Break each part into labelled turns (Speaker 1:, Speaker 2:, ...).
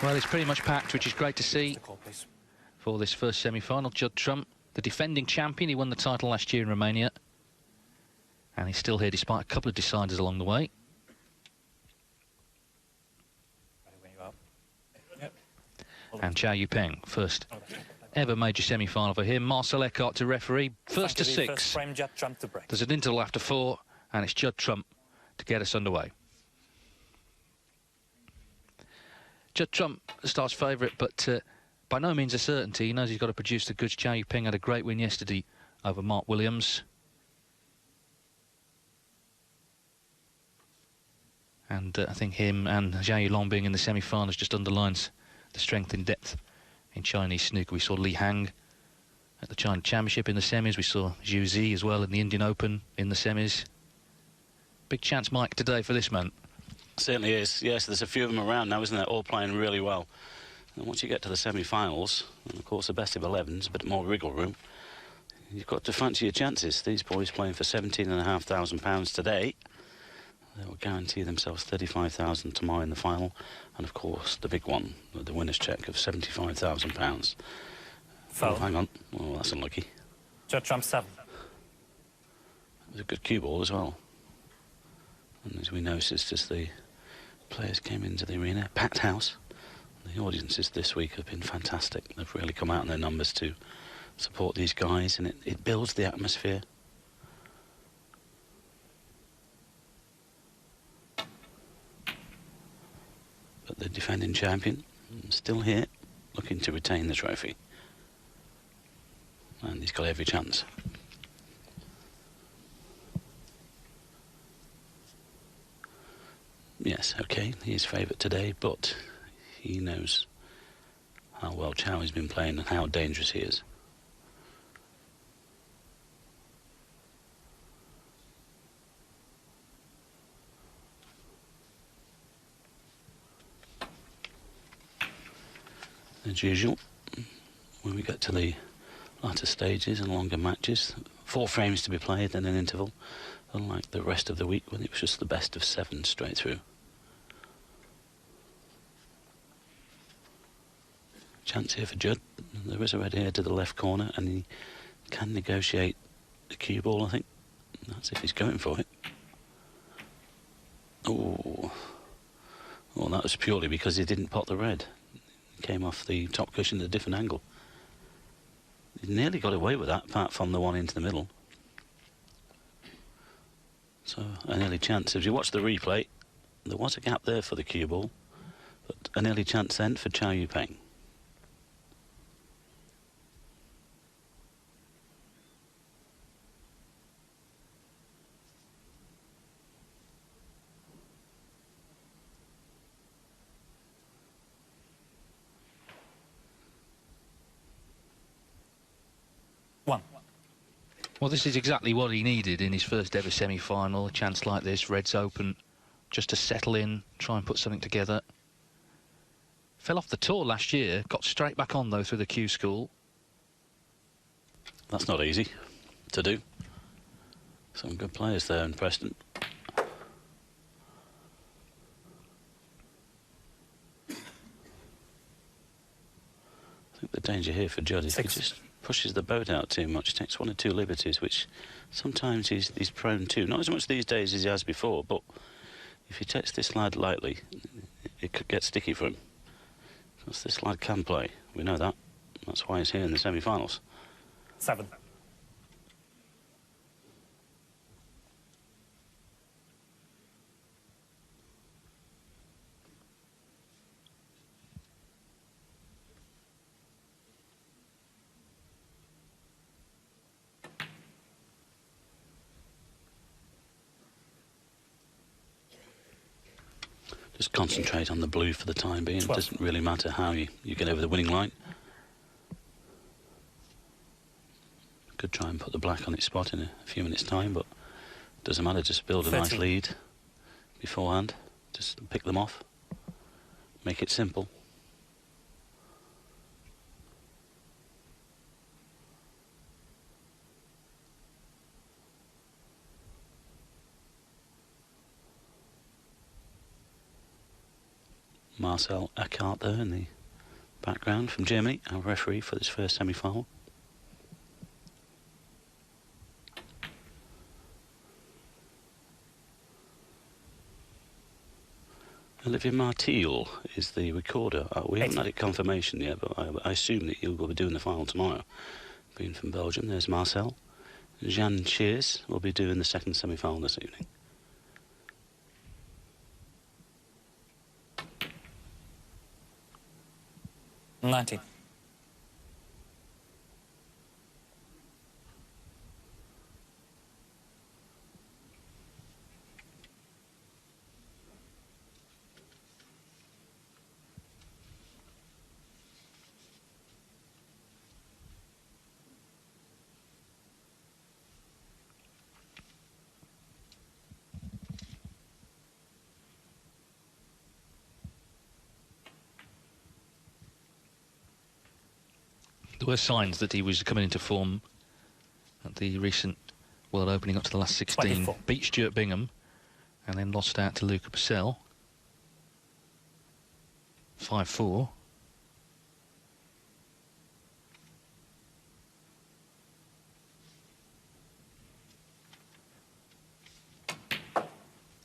Speaker 1: Well, it's pretty much packed, which is great to see for this first semi-final. Judd Trump, the defending champion, he won the title last year in Romania, and he's still here despite a couple of deciders along the way. And Cao Yupeng, first ever major semi-final for him. Marcel Eckhart to referee, first to 6. There's an interval after 4, and it's Judd Trump to get us underway. Judd Trump starts favourite, but by no means a certainty. He knows he's got to produce the goods. Cao Yupeng had a great win yesterday over Mark Williams. And I think him and Zhao Yulong being in the semi-finals just underlines the strength and depth in Chinese snooker. We saw Li Hang at the China Championship in the semis. We saw Zhu Zi as well in the Indian Open in the semis. Big chance, Mike, today for this man.
Speaker 2: Certainly is. Yes, there's a few of them around now, isn't there? All playing really well. And once you get to the semi-finals, and of course the best of 11s, a bit more wriggle room, you've got to fancy your chances. These boys playing for £17,500 today. They will guarantee themselves £35,000 tomorrow in the final, and of course the big one, the winner's cheque of £75,000. Oh, hang on. Oh, that's unlucky.
Speaker 3: Judd Trump 7.
Speaker 2: It was a good cue ball as well. And as we noticed as the players came into the arena, packed house. The audiences this week have been fantastic. They've really come out in their numbers to support these guys, and it builds the atmosphere. But the defending champion still here, looking to retain the trophy. And he's got every chance. Yes, OK, he is favourite today, but he knows how well Cao has been playing and how dangerous he is. As usual, when we get to the latter stages and longer matches, 4 frames to be played and an interval, unlike the rest of the week when it was just the best of 7 straight through. Chance here for Judd. There is a red here to the left corner, and he can negotiate the cue ball, I think. That's if he's going for it. Oh, that was purely because he didn't pot the red. It came off the top cushion at a different angle. He nearly got away with that, apart from the one into the middle. So an early chance. If you watch the replay, there was a gap there for the cue ball, but an early chance then for Cao Yupeng.
Speaker 1: Well, this is exactly what he needed in his first ever semi-final. A chance like this, Reds Open, just to settle in, try and put something together. Fell off the tour last year, got straight back on, though, through the Q school.
Speaker 2: That's not easy to do. Some good players there in Preston. I think the danger here for Judd is he just pushes the boat out too much, takes 1 or 2 liberties, which sometimes he's prone to. Not as much these days as he has before, but if he takes this lad lightly, it could get sticky for him. Because this lad can play, we know that. That's why he's here in the semi-finals.
Speaker 3: 7.
Speaker 2: Just concentrate on the blue for the time being. 12. It doesn't really matter how you get over the winning line. Could try and put the black on its spot in a few minutes' time, but it doesn't matter. Just build a
Speaker 3: 13.
Speaker 2: nice lead beforehand. Just pick them off. Make it simple. Marcel Eckhardt there in the background from Germany, our referee for this first semi-final. Olivier Martil is the recorder. We haven't had a confirmation yet, but I assume that he'll be doing the final tomorrow. Being from Belgium, there's Marcel. Jean Shears will be doing the second semi-final this evening.
Speaker 3: $90.
Speaker 1: There were signs that he was coming into form at the recent World Opening up to the last 16.
Speaker 3: 24.
Speaker 1: Beat Stuart Bingham and then lost out to Luca Purcell. 5-4.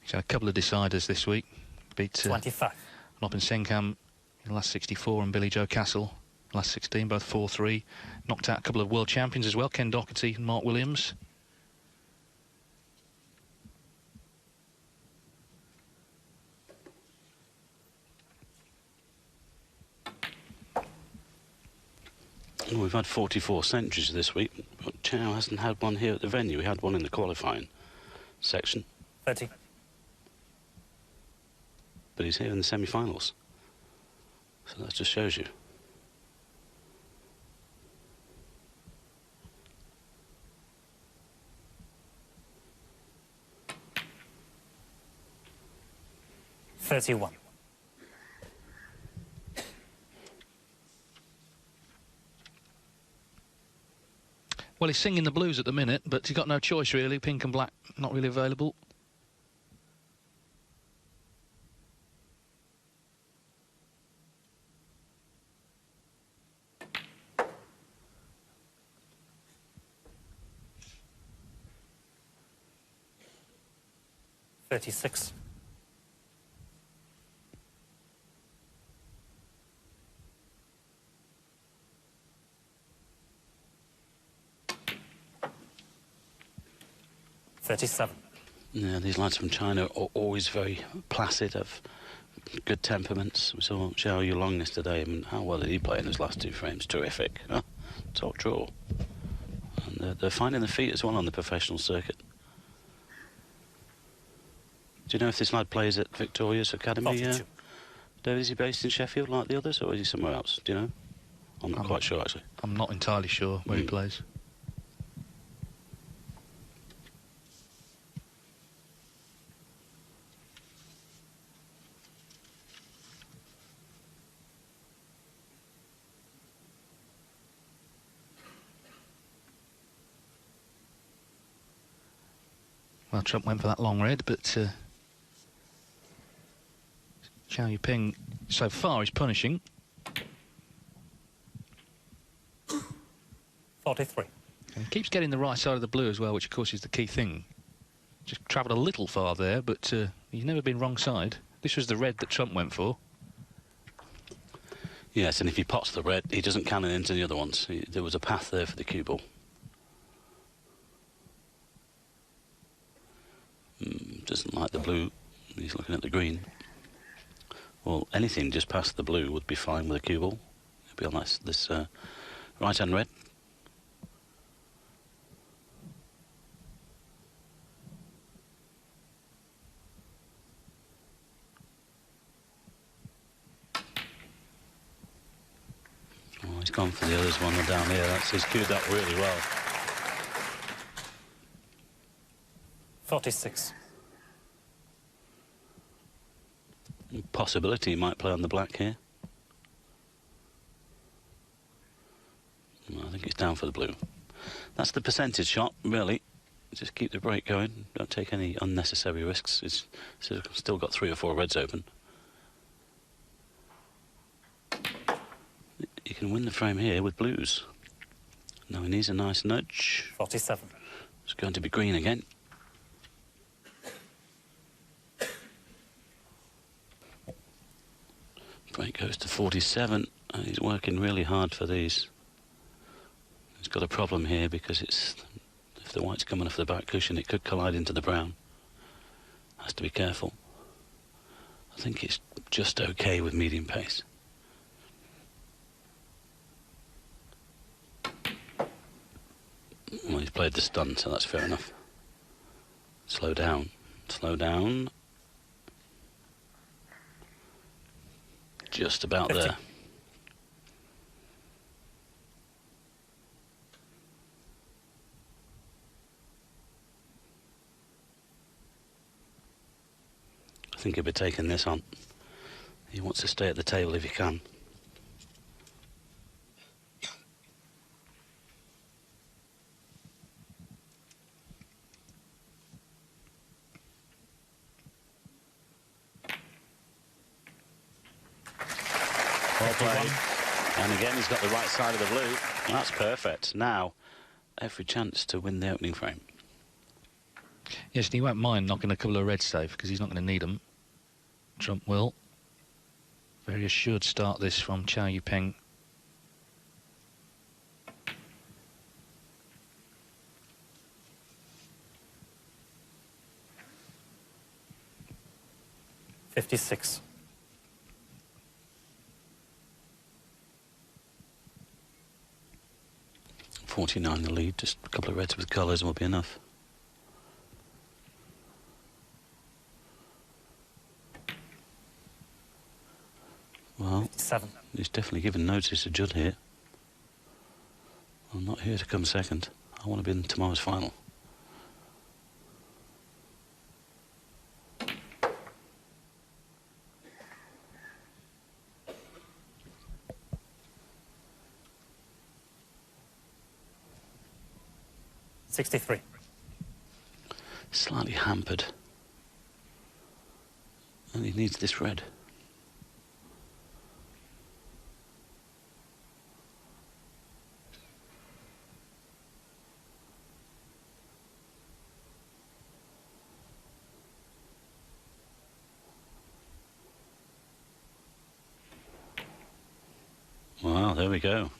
Speaker 1: He's had a couple of deciders this week. Beat
Speaker 3: 25.
Speaker 1: Nopin Sengham in the last 64 and Billy Joe Castle last 16, both 4-3. Knocked out a couple of world champions as well, Ken Doherty and Mark Williams.
Speaker 2: Well, we've had 44 centuries this week, but Cao hasn't had one here at the venue. We had one in the qualifying section.
Speaker 3: 30.
Speaker 2: But he's here in the semi-finals. So that just shows you.
Speaker 3: $31.
Speaker 1: Well, he's singing the blues at the minute, but he's got no choice really. Pink and black not really available.
Speaker 3: $36. $37.
Speaker 2: Yeah, these lads from China are always very placid, have good temperaments. We saw Cao Yupeng yesterday. I mean, how well did he play in those last two frames? Terrific. Huh? Top draw. And they're finding the feet as well on the professional circuit. Do you know if this lad plays at Victoria's Academy? David, is he based in Sheffield like the others, or is he somewhere else? Do you know? I'm not quite sure, actually.
Speaker 1: I'm not entirely sure where he plays. Well, Trump went for that long red, but Cao Yupeng so far is punishing.
Speaker 3: 43.
Speaker 1: And he keeps getting the right side of the blue as well, which of course is the key thing. Just travelled a little far there, but he's never been wrong side. This was the red that Trump went for.
Speaker 2: Yes, and if he pots the red, he doesn't cannon into the other ones. There was a path there for the cue ball. Doesn't like the blue. He's looking at the green. Well, anything just past the blue would be fine with a cue ball. It'd be on this right-hand red. Oh, he's gone for the others one down here. He's cued that really well.
Speaker 3: 46.
Speaker 2: Possibility he might play on the black here. I think he's down for the blue. That's the percentage shot, really. Just keep the break going. Don't take any unnecessary risks. It's still got 3 or 4 reds open. he can win the frame here with blues. Now he needs a nice nudge.
Speaker 3: 47.
Speaker 2: It's going to be green again. Break goes to 47, and he's working really hard for these. He's got a problem here because it's, if the white's coming off the back cushion, it could collide into the brown. Has to be careful. I think it's just okay with medium pace. Well, he's played the stun, so that's fair enough. Slow down, slow down. Just about
Speaker 3: 50.
Speaker 2: there. I think he'll be taking this on. He wants to stay at the table if he can. Well played. And again, he's got the right side of the blue. That's perfect. Now, every chance to win the opening frame.
Speaker 1: Yes, and he won't mind knocking a couple of reds safe because he's not going to need them. Trump will. Very assured start this from Cao Yupeng.
Speaker 3: $56.
Speaker 2: 49 the lead, just a couple of reds with colours will be enough. Well,
Speaker 3: 57.
Speaker 2: He's definitely given notice to Judd here. I'm not here to come second. I want to be in tomorrow's final.
Speaker 3: $63.
Speaker 2: Slightly hampered. And he needs this red. Well, there we go.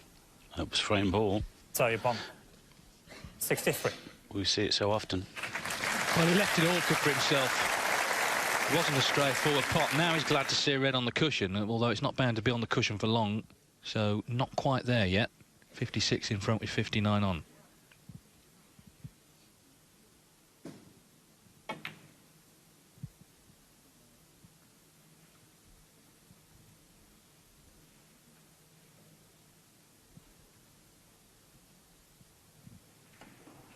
Speaker 2: That was frame ball.
Speaker 3: Cao Yupeng. 63.
Speaker 2: We see it so often.
Speaker 1: Well, he left it awkward for himself. It wasn't a straightforward pot. Now he's glad to see a red on the cushion, although it's not bound to be on the cushion for long, so not quite there yet. 56 in front with 59 on.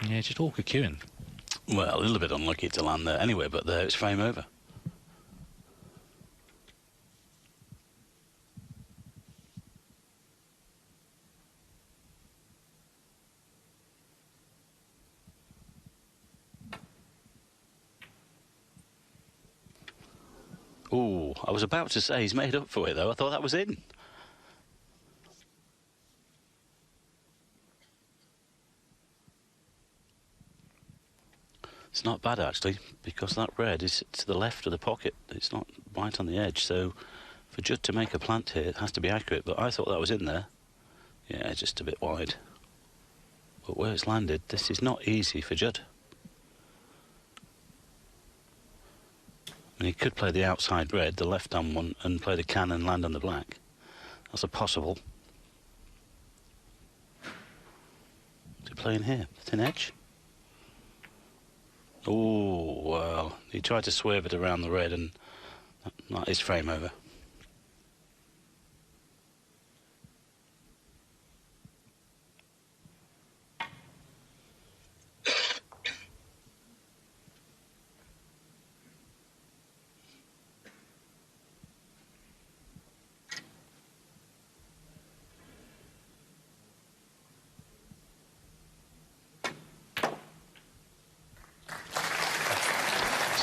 Speaker 1: Yeah, just awkward queuing.
Speaker 2: Well, a little bit unlucky to land there anyway, but there it's frame over. Ooh, I was about to say he's made up for it though. I thought that was in. It's not bad actually, because that red is to the left of the pocket. It's not right on the edge, so for Judd to make a plant here, it has to be accurate. But I thought that was in there. Yeah, just a bit wide. But where it's landed, this is not easy for Judd. I mean, he could play the outside red, the left-hand one, and play the can and land on the black. That's a possible. Is he playing here? Thin edge? Oh, well, he tried to swerve it around the red, and that is frame over.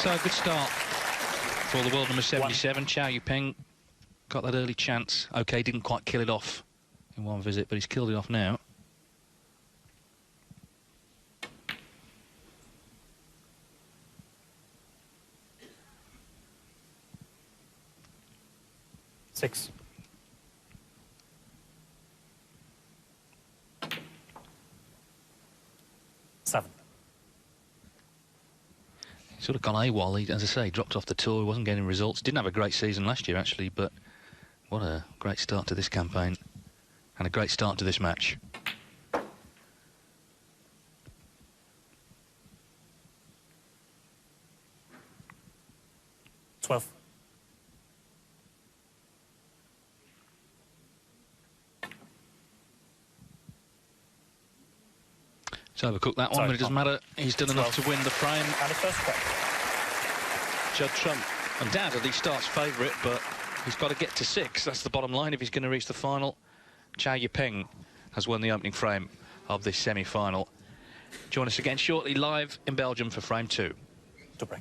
Speaker 1: So, good start for the world number 77. Cao Yupeng got that early chance. OK, didn't quite kill it off in in one visit, but he's killed it off now.
Speaker 3: Six. Seven.
Speaker 1: Sort of gone AWOL. He, as I say, dropped off the tour. He wasn't getting results. Didn't have a great season last year, actually, but what a great start to this campaign and a great start to this match.
Speaker 3: Twelve.
Speaker 1: He's overcooked that one, but it doesn't matter. He's done enough to win the frame.
Speaker 3: And a first crack.
Speaker 1: Judd Trump undoubtedly starts favourite, but he's got to get to 6. That's the bottom line if he's going to reach the final. Cao Yupeng has won the opening frame of this semi-final. Join us again shortly live in Belgium for frame 2.
Speaker 3: To break.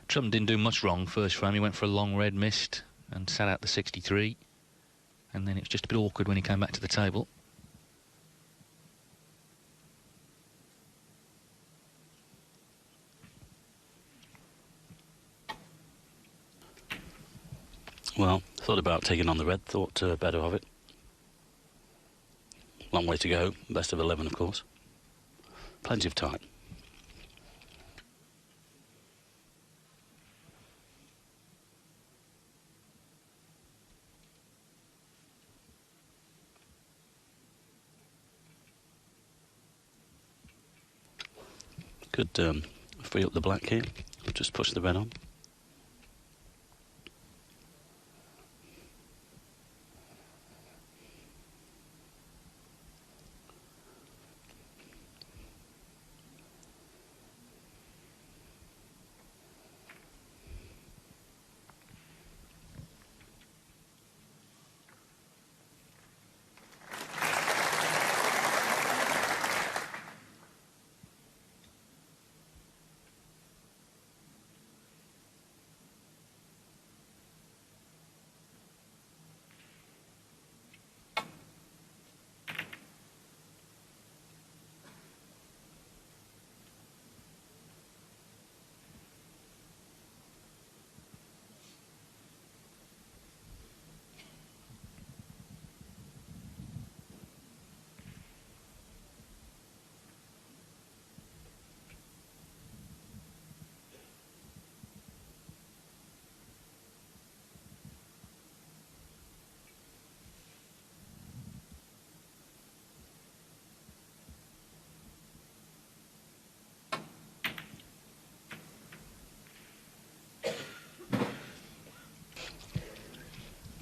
Speaker 1: Trump didn't do much wrong first frame. He went for a long red, missed, and sat out the 63. And then it was just a bit awkward when he came back to the table.
Speaker 2: Well, thought about taking on the red, thought better of it. Long way to go, best of 11 of course. Plenty of time. Could free up the black here, just push the red on.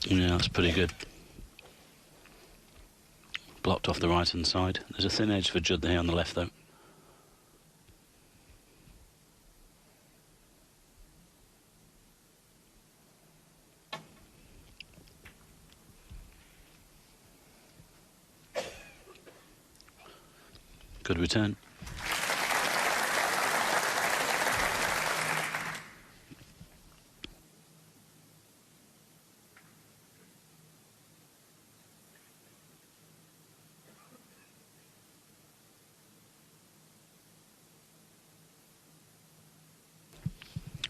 Speaker 2: Yeah, that's pretty good. Blocked off the right-hand side. There's a thin edge for Judd here on the left, though. Good return.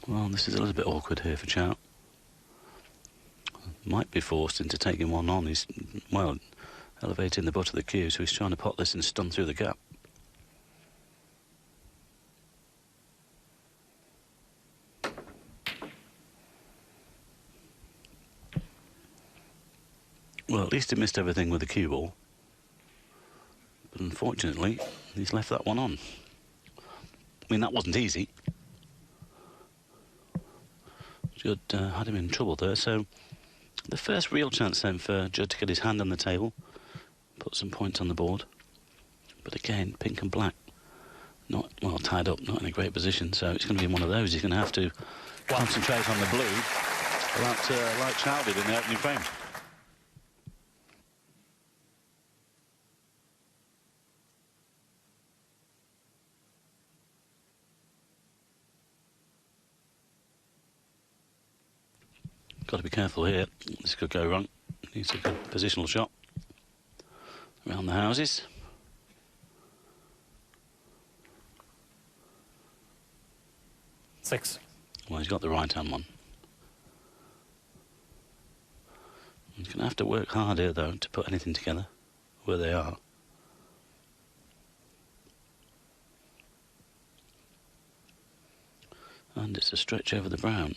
Speaker 2: Well, this is a little bit awkward here for Cao. Might be forced into taking one on. He's, well, elevating the butt of the cue, so he's trying to pot this and stun through the gap. Well, at least he missed everything with the cue ball. But unfortunately, he's left that one on. I mean, that wasn't easy. Judd had him in trouble there, so the first real chance then for Judd to get his hand on the table, put some points on the board. But again, pink and black, not, well, tied up, not in a great position, so it's going to be one of those. He's going to have to concentrate on the blue. like Cao did in the opening frame. Got to be careful here. This could go wrong. Needs a good positional shot around the houses.
Speaker 3: Six.
Speaker 2: Well, he's got the right-hand one. He's going to have to work hard here, though, to put anything together where they are. And it's a stretch over the brown.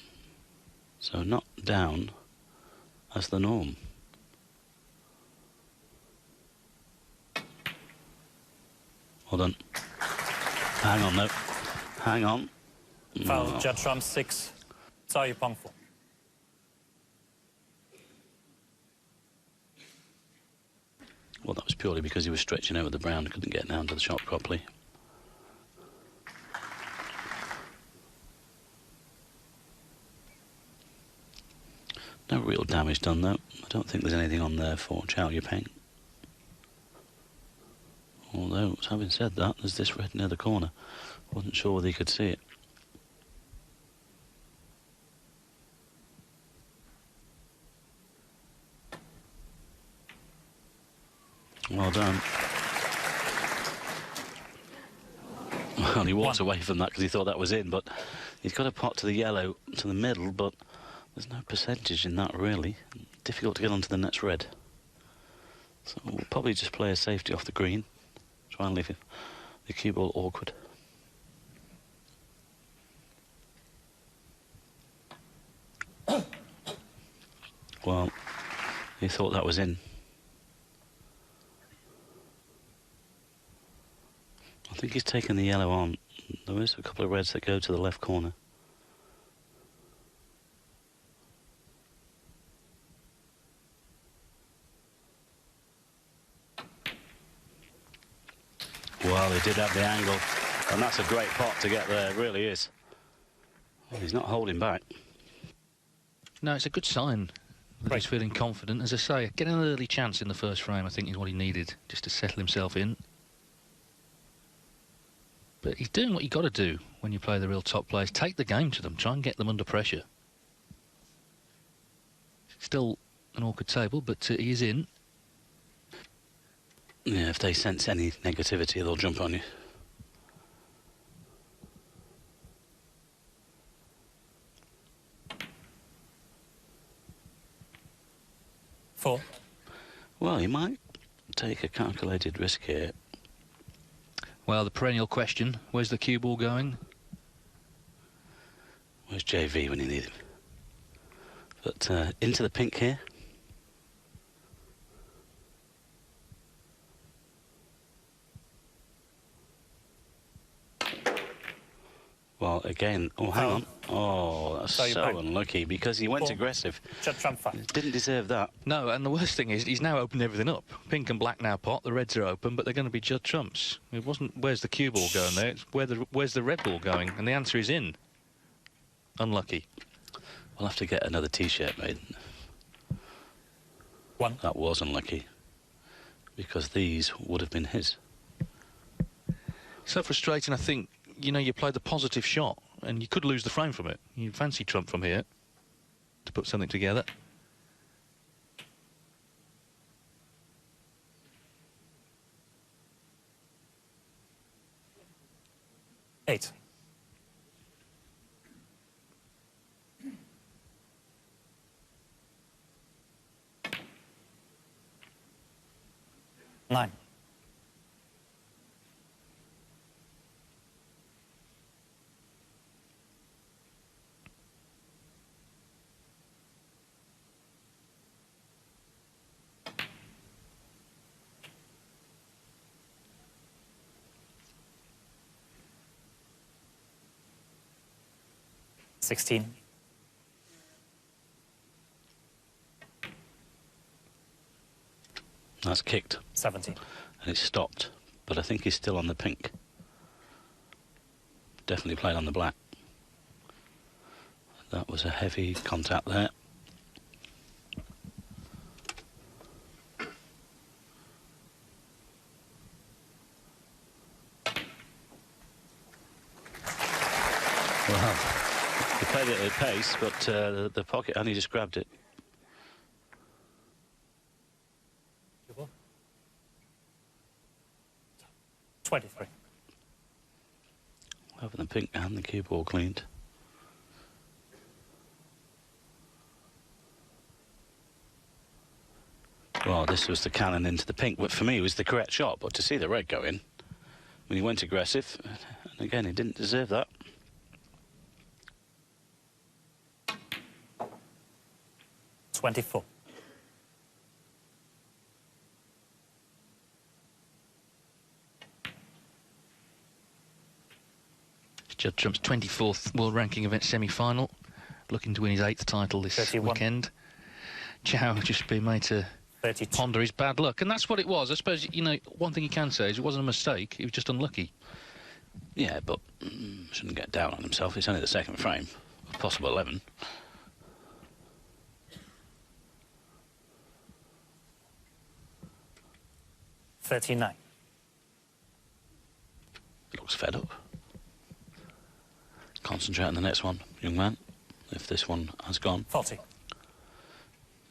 Speaker 2: So not down as the norm. Well done. Hang on, though. Hang on.
Speaker 3: Foul, Judd trumps 6. Cao Yupeng 4.
Speaker 2: Well, that was purely because he was stretching over the brown, couldn't get down to the shot properly. No real damage done, though. I don't think there's anything on there for Cao Yupeng. Although, having said that, there's this red near the corner. Wasn't sure whether he could see it. Well done. Well, he walks away from that because he thought that was in, but he's got a pot to the yellow, to the middle, but there's no percentage in that, really. Difficult to get onto the next red. So we'll probably just play a safety off the green. Try and leave the cue ball awkward. Well, he thought that was in. I think he's taken the yellow on. There is a couple of reds that go to the left corner. Well, he did have the angle, and that's a great pot to get there, it really is. Well, he's not holding back.
Speaker 1: No, it's a good sign that he's feeling confident. As I say, getting an early chance in the first frame, I think, is what he needed, just to settle himself in. But he's doing what you've got to do when you play the real top players. Take the game to them, try and get them under pressure. Still an awkward table, but he is in.
Speaker 2: Yeah, if they sense any negativity, they'll jump on you.
Speaker 3: Four.
Speaker 2: Well, he might take a calculated risk here.
Speaker 1: Well, the perennial question, where's the cue ball going?
Speaker 2: Where's JV when you need him? But into the pink here. Well, again, oh, hang on. Oh, that's so unlucky because he went aggressive.
Speaker 3: Judd trumps 5.
Speaker 2: Didn't deserve that.
Speaker 1: No, and the worst thing is he's now opened everything up. Pink and black now pot, the reds are open, but they're going to be Judd trumps. It wasn't where's the cue ball going there, it's where's the red ball going, and the answer is in. Unlucky.
Speaker 2: We'll have to get another T-shirt made.
Speaker 3: 1.
Speaker 2: That was unlucky because these would have been his.
Speaker 1: So frustrating, I think. You know, you played the positive shot, and you could lose the frame from it. You fancy trump from here to put something together.
Speaker 3: Eight. Nine. $16.
Speaker 2: That's kicked.
Speaker 3: 17.
Speaker 2: And it's stopped, but I think he's still on the pink. Definitely played on the black. That was a heavy contact there. He played it at pace, but the pocket only just grabbed it.
Speaker 3: 23.
Speaker 2: Having the pink and the cue ball cleaned. Well, this was the cannon into the pink, but for me it was the correct shot. But to see the red go in, when he went aggressive, and again, he didn't deserve that.
Speaker 3: $24.
Speaker 1: Judd Trump's 24th world ranking event semi-final, looking to win his 8th title this
Speaker 3: 31.
Speaker 1: weekend. Cao just been made to
Speaker 3: 32.
Speaker 1: ponder his bad luck, and that's what it was. I suppose, you know, one thing you can say is it wasn't a mistake, he was just unlucky.
Speaker 2: Yeah, but shouldn't get down on himself. It's only the second frame, a possible 11.
Speaker 3: $39.
Speaker 2: Looks fed up. Concentrate on the next one, young man, if this one has gone.
Speaker 3: 40.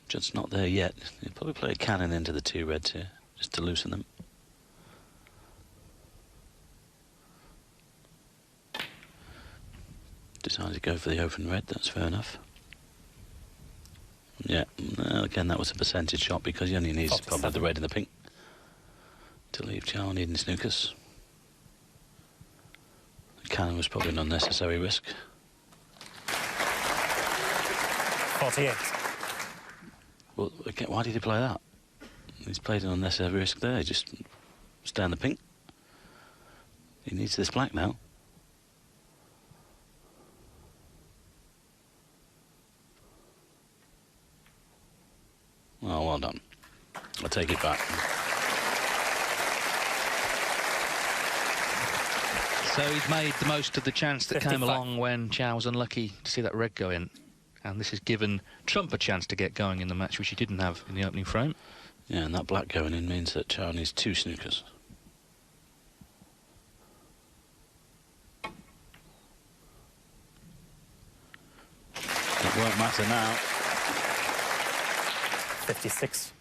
Speaker 2: Judd's not there yet. He'll probably play a cannon into the two reds here, just to loosen them. Decided to go for the open red, that's fair enough. Yeah, again, that was a percentage shot because he only needs probably the red and the pink to leave Cao needing snookers. The cannon was probably an unnecessary risk.
Speaker 3: 48.
Speaker 2: Well, again, why did he play that? He's played an unnecessary risk there. Just stay on the pink. He needs this black now. Oh, well done. I take it back.
Speaker 1: So he's made the most of the chance that
Speaker 3: 55.
Speaker 1: came along when Cao was unlucky to see that red go in. And this has given Trump a chance to get going in the match, which he didn't have in the opening frame.
Speaker 2: Yeah, and that black going in means that Cao needs 2 snookers. It won't matter now.
Speaker 3: 56.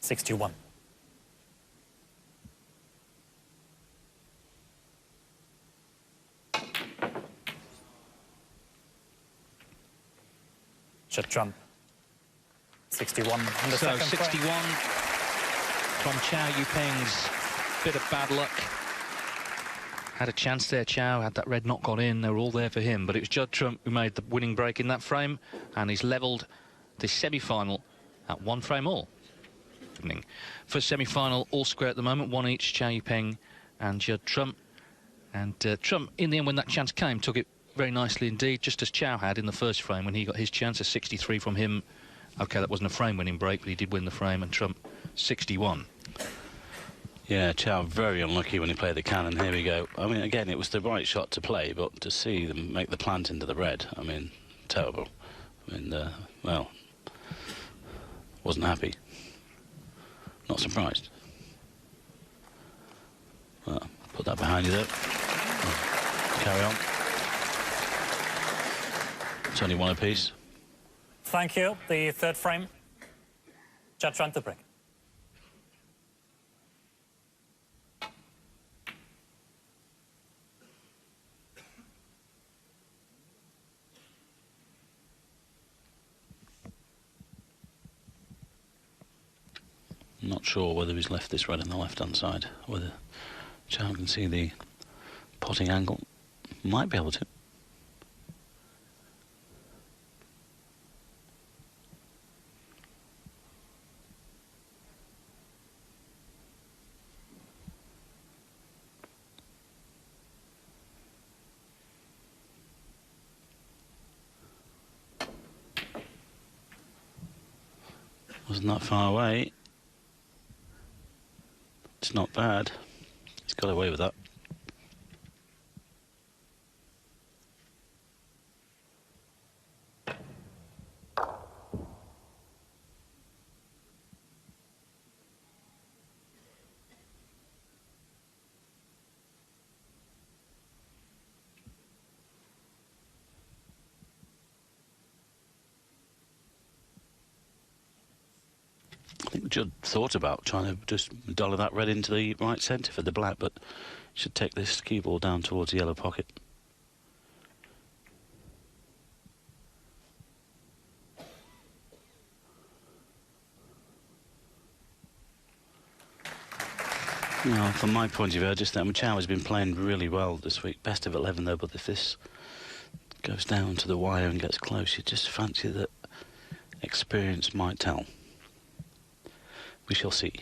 Speaker 3: $61. Judd Trump. 61 in the
Speaker 1: So
Speaker 3: second
Speaker 1: 61
Speaker 3: frame.
Speaker 1: from Cao Yupeng's bit of bad luck. Had a chance there, Cao, had that red not gone in, they were all there for him, but it was Judd Trump who made the winning break in that frame, and he's levelled the semi-final at 1 frame all. First semi-final, all square at the moment, 1 each, Cao Yupeng and Judd Trump. And Trump, in the end, when that chance came, took it very nicely indeed, just as Cao had in the first frame when he got his chance, a 63 from him. OK, that wasn't a frame-winning break, but he did win the frame, and Trump 61.
Speaker 2: Yeah, Cao very unlucky when he played the cannon. Here we go. I mean, again, it was the right shot to play, but to see them make the plant into the red, I mean, terrible. I mean, well, wasn't happy. Not surprised. Well, put that behind you there. Carry on. It's only 1 apiece.
Speaker 3: Thank you. The third frame. Judd Trump to break.
Speaker 2: I'm not sure whether he's left this red on the left-hand side, whether Cao can see the potting angle. Might be able to. Wasn't that far away. It's not bad. He's got away with that. think Judd thought about trying to just dollar that red into the right centre for the black, but should take this cue ball down towards the yellow pocket. Well, from my point of view, I just think Cao has been playing really well this week. Best of 11 though, but if this goes down to the wire and gets close, you just fancy that experience might tell. We shall see.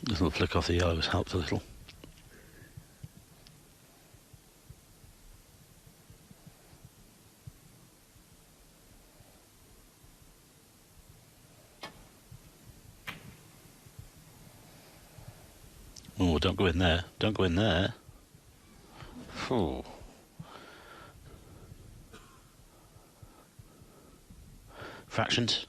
Speaker 2: A little flick off the yellow has helped a little. Oh, don't go in there. Don't go in there. Oh. Fractions.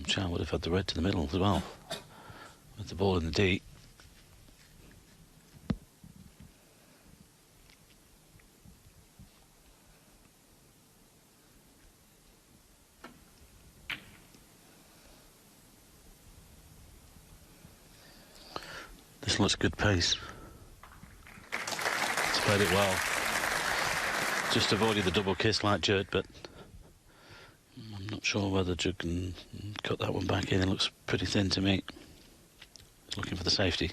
Speaker 2: Cao would have had the red to the middle as well, with the ball in the D. This looks good pace. He's played it well. Just avoided the double kiss like Judd, but I'm not sure whether Judd can cut that one back in. It looks pretty thin to me. He's looking for the safety.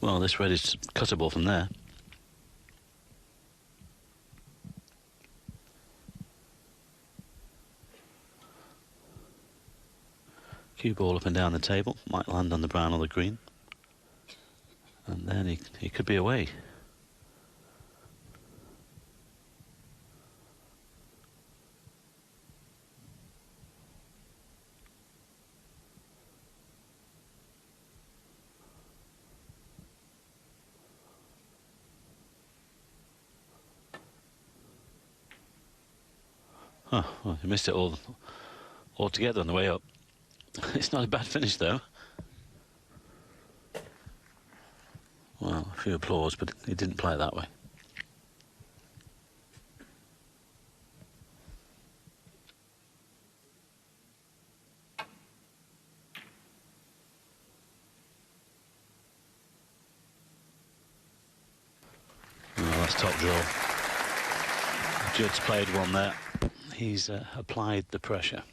Speaker 2: Well, this red is cuttable from there. Cue ball up and down the table, might land on the brown or the green. And then he could be away. Oh, well, he missed it all altogether on the way up. It's not a bad finish, though. Well, a few applause, but he didn't play it that way. Well, that's top draw. Judd's played one there. He's applied the pressure.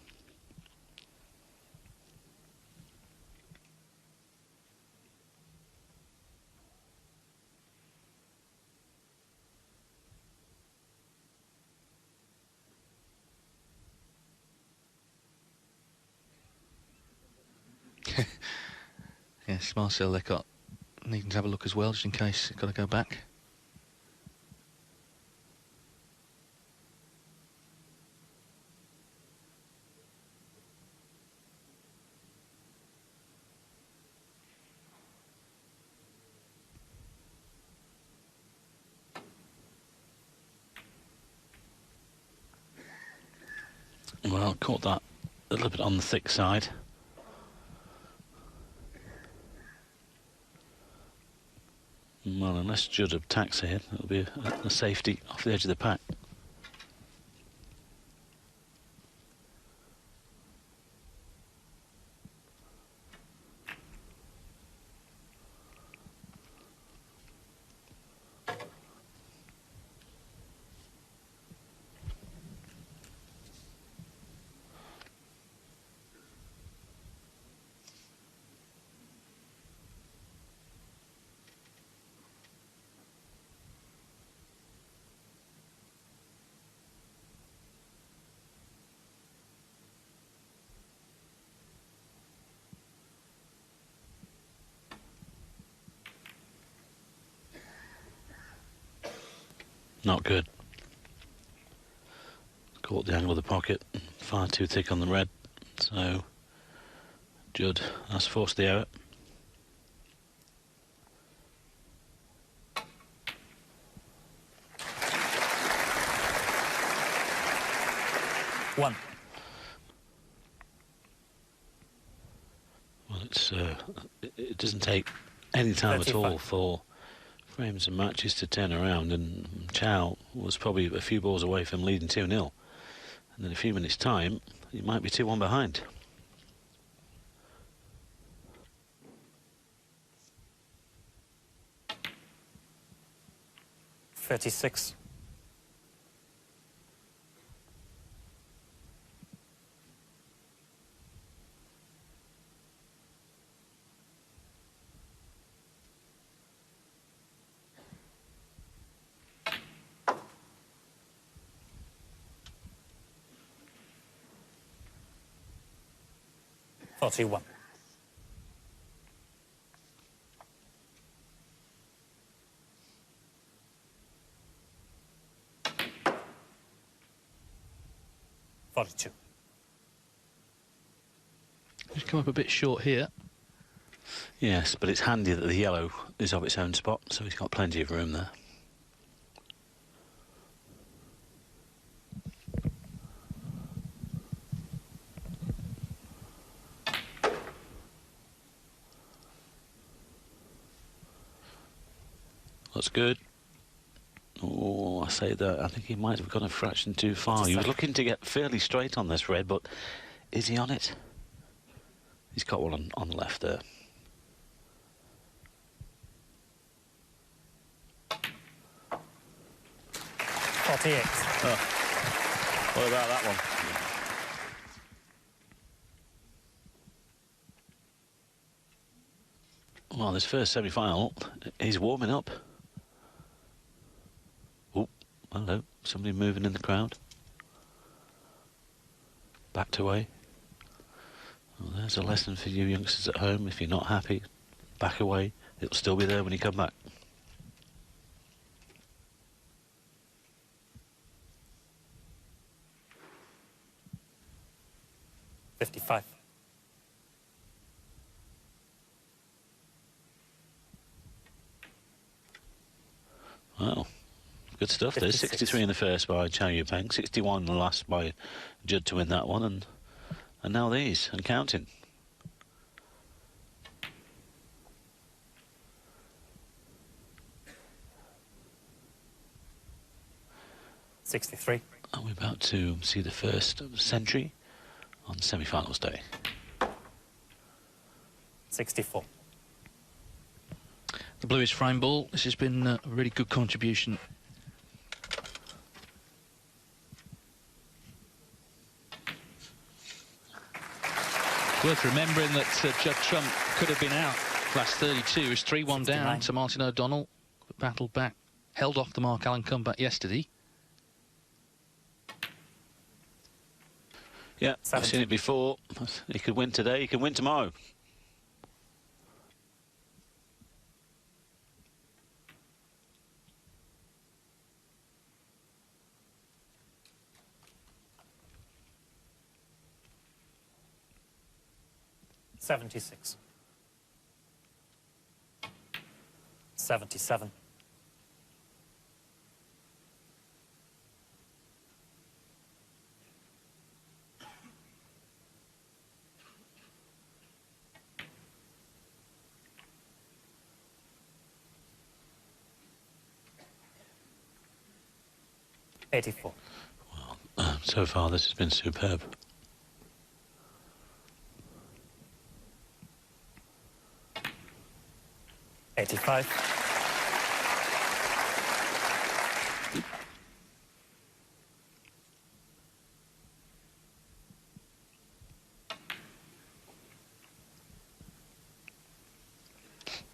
Speaker 1: Yes, Marcel Lecott needing to have a look as well, just in case it's got to go back.
Speaker 2: Well, caught that a little bit on the thick side. Well, unless Judd attacks here, it'll be a safety off the edge of the pack. Not good. Caught the angle of the pocket, far too thick on the red, so Judd has forced the error.
Speaker 3: One.
Speaker 2: Well, it doesn't take any time
Speaker 3: 35.
Speaker 2: at all for frames and matches to turn around, and Cao was probably a few balls away from leading 2-0. And in a few minutes' time, he might be 2-1 behind.
Speaker 3: $36. $41. $42.
Speaker 1: Just come up a bit short here.
Speaker 2: Yes, but it's handy that the yellow is of its own spot, so he's got plenty of room there. That's good. Oh, I say that. I think he might have gone a fraction too far. He was looking to get fairly straight on this red, but is he on it? He's got one on the left there.
Speaker 3: $48.
Speaker 2: Oh. What about that one? Well, this first semi-final, he's warming up. Oh, hello, somebody moving in the crowd. Backed away. Well, there's a lesson for you youngsters at home. If you're not happy, back away. It'll still be there when you come back.
Speaker 3: $55.
Speaker 2: Wow, good stuff. There's 63 in the first by Cao Yupeng, 61 in the last by Judd to win that one, and now these, and counting.
Speaker 3: $63.
Speaker 2: Are we about to see the first century on semi-finals day?
Speaker 3: $64.
Speaker 1: The bluish frame ball. This has been a really good contribution. Worth remembering that Judd Trump could have been out last 32. It was 3-1 down to Martin O'Donnell. Battled back, held off the Mark Allen comeback yesterday.
Speaker 2: Yeah, I've seen it before. He could win today, he can win tomorrow.
Speaker 3: $76. $77. $84.
Speaker 2: Well, so far this has been superb.
Speaker 3: $85.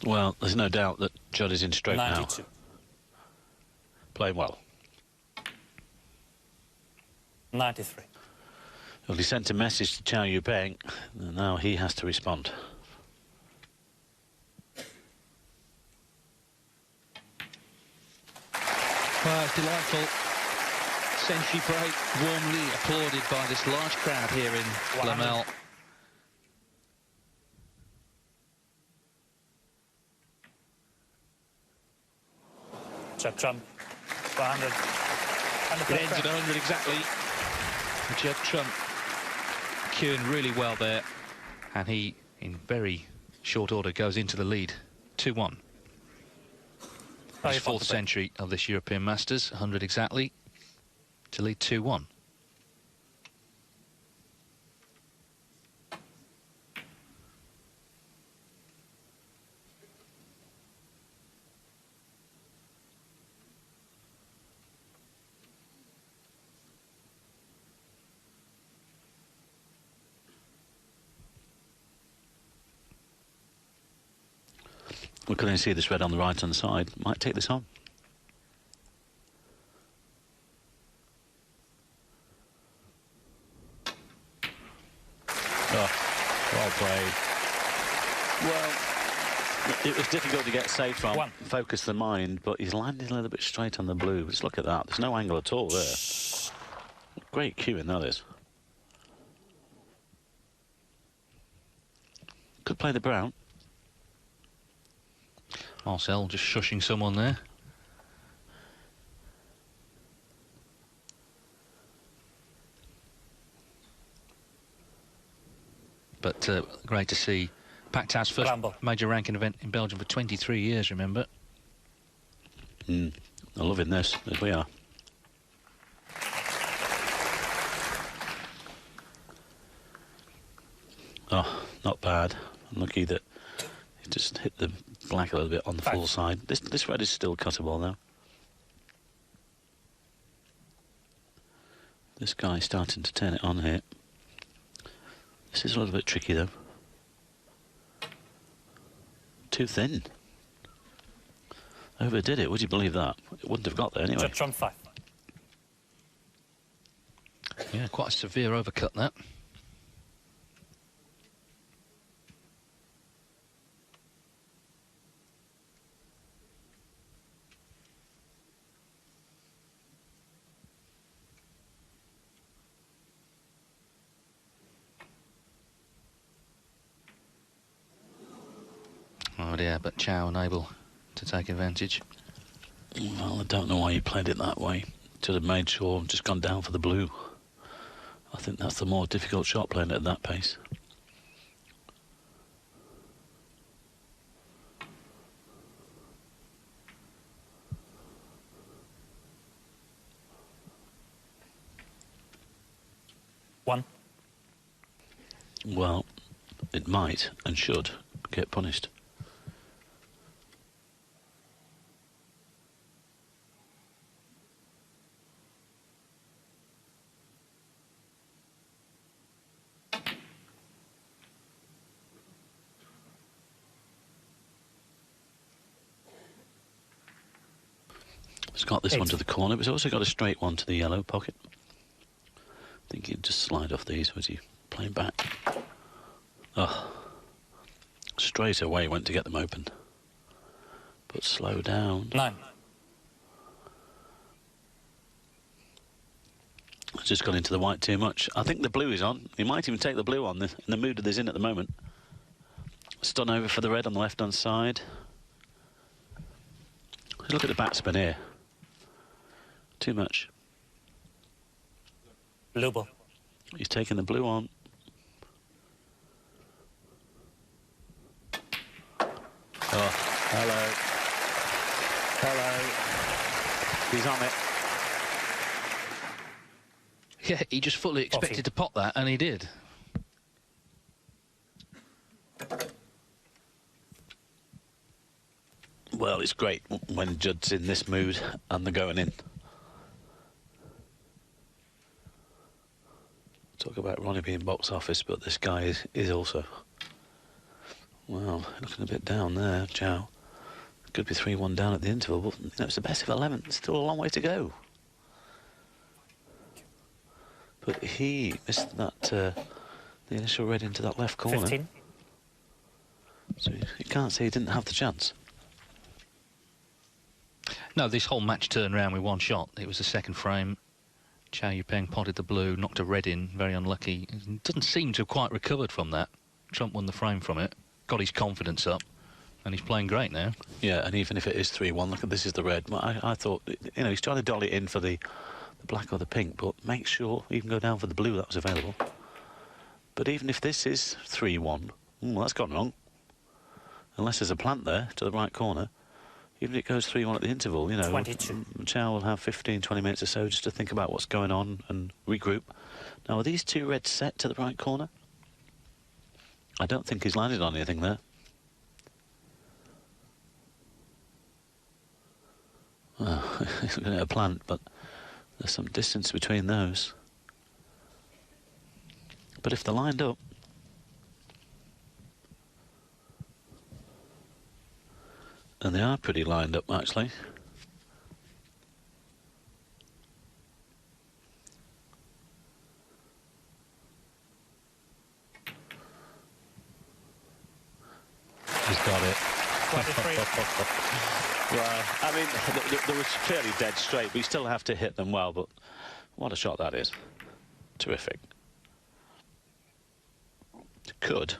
Speaker 2: Well, there's no doubt that Judd is in stroke now.
Speaker 3: 92.
Speaker 2: Playing well.
Speaker 3: 93.
Speaker 2: Well, he sent a message to Cao Yupeng, and now he has to respond.
Speaker 1: Well, it's delightful. Century break, warmly applauded by this large crowd here in Flamel.
Speaker 3: Judd Trump, 100.
Speaker 1: It ends at 100 exactly. Judd Trump queuing really well there, and he, in very short order, goes into the lead, 2-1. His fourth century of this European Masters, 100 exactly, to lead 2-1.
Speaker 2: We can only see this red on the right-hand side. Might take this on. Oh, well played. Well, it was difficult to get safe from, focus the mind, but he's landing a little bit straight on the blue. Just look at that. There's no angle at all there. Great cueing, that is. Could play the brown.
Speaker 1: Marcel just shushing someone there. But great to see Pactav's first major ranking event in Belgium for 23 years, remember?
Speaker 2: I'm loving this, as we are. Oh, not bad. Unlucky that he just hit the black a little bit on the full side. This red is still cuttable though. This guy's starting to turn it on here. This is a little bit tricky though. Too thin. Overdid it, would you believe that? It wouldn't have got there anyway.
Speaker 3: Trump 5.
Speaker 1: Yeah, quite a severe overcut that. Oh dear, but Cao unable to take advantage.
Speaker 2: Well, I don't know why he played it that way. Should have made sure just gone down for the blue. I think that's the more difficult shot, playing it at that pace.
Speaker 3: One.
Speaker 2: Well, it might and should get punished. It's got this one to the corner, but it's also got a straight one to the yellow pocket. I think he'd just slide off these, was he? Playing back. Oh. Straight away went to get them open. But slow down.
Speaker 3: 9.
Speaker 2: It's just gone into the white too much. I think the blue is on. He might even take the blue on in the mood that he's in at the moment. Stun over for the red on the left-hand side. Look at the backspin here. Too much.
Speaker 3: Blue ball.
Speaker 2: He's taking the blue on. Oh, hello. Hello. He's on it.
Speaker 1: Yeah, he just fully expected to pot that, and he did.
Speaker 2: Well, it's great when Judd's in this mood and they're going in. Talk about Ronnie being box office, but this guy is also. Well, looking a bit down there, Cao. Could be 3-1 down at the interval, but you know, it's the best of 11. Still a long way to go. But he missed that the initial red into that left corner.
Speaker 3: 15.
Speaker 2: So you can't say he didn't have the chance.
Speaker 1: No, this whole match turned around with one shot. It was the second frame. Cao Yupeng potted the blue, knocked a red in, very unlucky. Doesn't seem to have quite recovered from that. Trump won the frame from it, got his confidence up, and he's playing great now.
Speaker 2: Yeah, and even if it is 3-1, look at this is the red. I thought, you know, he's trying to dolly it in for the black or the pink, but make sure you can go down for the blue that was available. But even if this is 3-1, that's gone wrong. Unless there's a plant there to the right corner. Even if it goes 3-1 at the interval, you know,
Speaker 3: 22.
Speaker 2: Cao will have 15, 20 minutes or so just to think about what's going on and regroup. Now, are these two reds set to the right corner? I don't think he's landed on anything there. Oh, he's looking at a plant, but there's some distance between those. But if they're lined up, and they are pretty lined up, actually. He's got it.
Speaker 3: 23.
Speaker 2: Well, I mean, there was fairly dead straight, but you still have to hit them well, but what a shot that is. Terrific. Could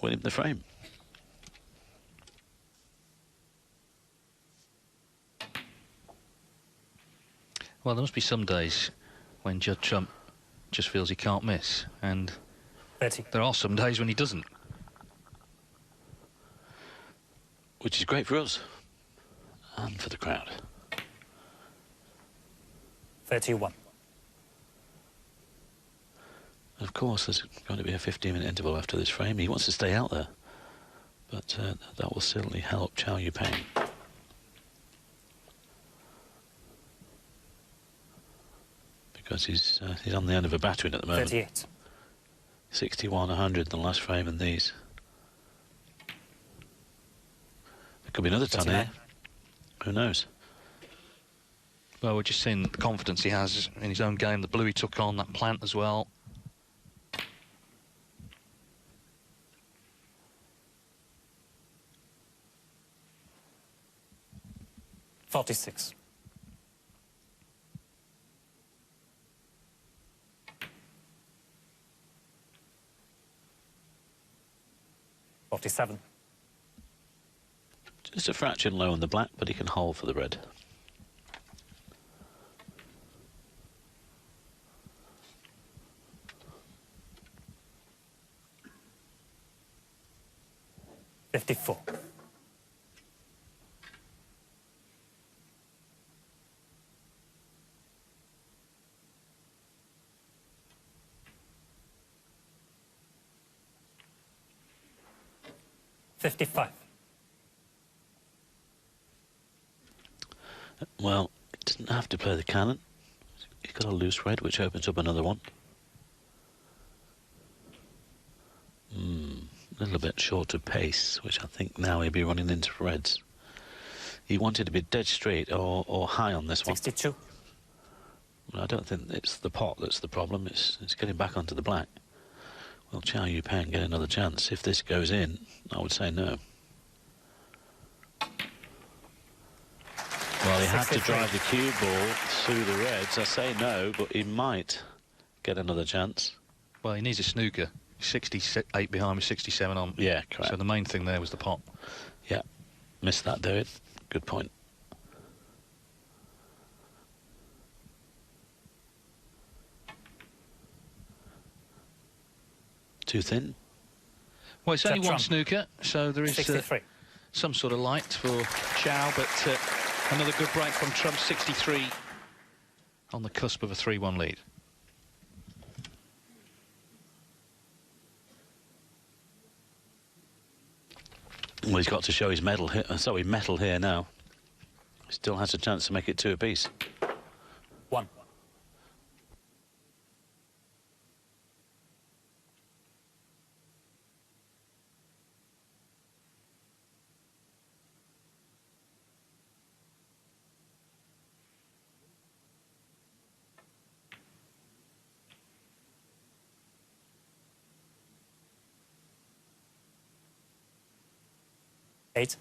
Speaker 2: win him the frame.
Speaker 1: Well, there must be some days when Judd Trump just feels he can't miss, and
Speaker 3: 30.
Speaker 1: there are some days when he doesn't.
Speaker 2: Which is great for us and for the crowd.
Speaker 3: 31.
Speaker 2: Of course, there's going to be a 15-minute interval after this frame. He wants to stay out there, but that will certainly help Cao Yupeng. Because he's on the end of a battering at the moment.
Speaker 3: 38.
Speaker 2: 61, 100 in the last frame, and these. There could be another ton here. Who knows?
Speaker 1: Well, we're just seeing the confidence he has in his own game. The blue he took on, that plant as well.
Speaker 3: .46. .47.
Speaker 2: Just a fraction low on the black, but he can hold for the red.
Speaker 3: .54. .55.
Speaker 2: Well, it doesn't have to play the cannon. He's got a loose red, which opens up another one. A little bit short of pace, which I think now he'll be running into reds. He wanted to be dead straight or high on this one.
Speaker 3: 62.
Speaker 2: Well, I don't think it's the pot that's the problem. It's getting back onto the black. Will Cao Yupeng get another chance? If this goes in, I would say no. Well, he had to drive the cue ball through the reds. I say no, but he might get another chance.
Speaker 1: Well, he needs a snooker. 68 behind with 67 on.
Speaker 2: Yeah, correct.
Speaker 1: So the main thing there was the pot.
Speaker 2: Yeah, missed that, David. Good point. Too thin?
Speaker 1: Well, it's only one snooker, so there is
Speaker 3: 63.
Speaker 1: some sort of light for Cao, but another good break from Trump, 63 on the cusp of a 3-1 lead.
Speaker 2: Well, he's got to show his medal here. Sorry, metal here now. Still has a chance to make it 2 apiece.
Speaker 3: 1. Eight.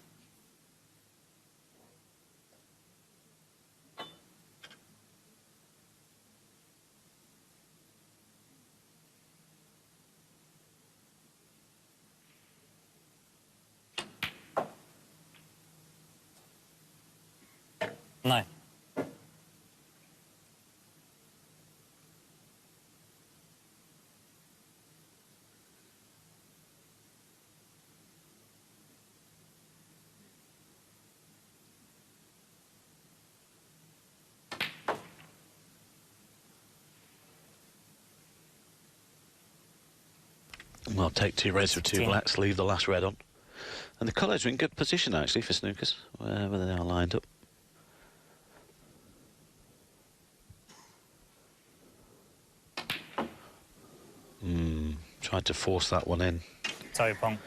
Speaker 3: 9.
Speaker 2: Well, take 2 reds with 2 blacks, leave the last red on. And the colours are in good position, actually, for snookers, wherever they are lined up. Tried to force that one in.
Speaker 3: Cao Yupeng.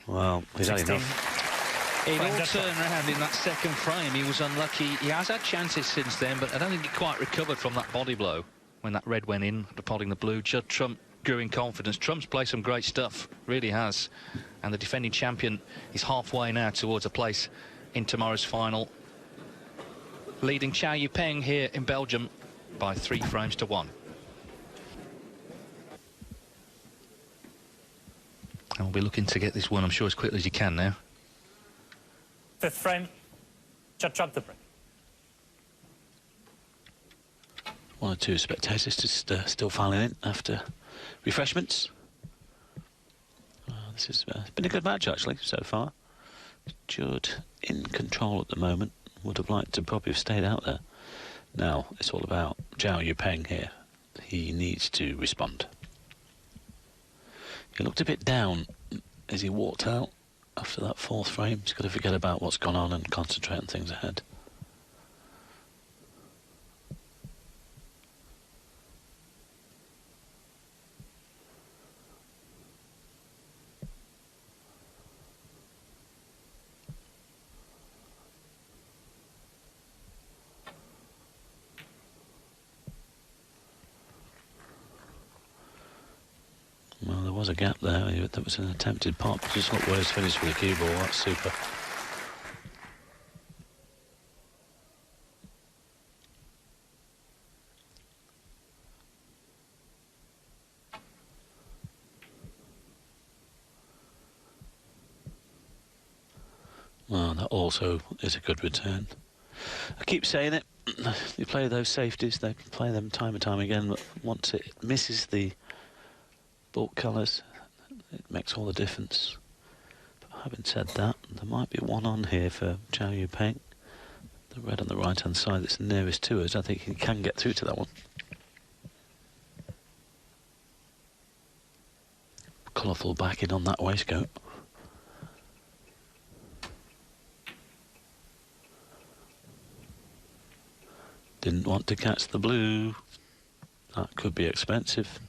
Speaker 2: Well, he's had enough.
Speaker 1: It all turned around in that second frame. He was unlucky. He has had chances since then, but I don't think he quite recovered from that body blow when that red went in, potting the blue. Judd Trump grew in confidence. Trump's played some great stuff, really has. And the defending champion is halfway now towards a place in tomorrow's final. Leading Cao Yupeng here in Belgium by 3 frames to 1. And we'll be looking to get this one, I'm sure, as quickly as you can now.
Speaker 3: 5th frame. Judd the break.
Speaker 2: 1 or 2 spectators just still filing in after refreshments. This has been a good match, actually, so far. Judd in control at the moment. Would have liked to probably have stayed out there. Now, it's all about Cao Yupeng here. He needs to respond. He looked a bit down as he walked out after that 4th frame. He's got to forget about what's gone on and concentrate on things ahead. Well, there was a gap there. That was an attempted pop. Just look where he's finished with the cue ball. That's super. Well, that also is a good return. I keep saying it. You play those safeties, they play them time and time again, but once it misses the bulk colours, it makes all the difference. But having said that, there might be one on here for Cao Yupeng. The red on the right hand side that's nearest to us. I think he can get through to that one. Colourful backing on that waistcoat. Didn't want to catch the blue. That could be expensive.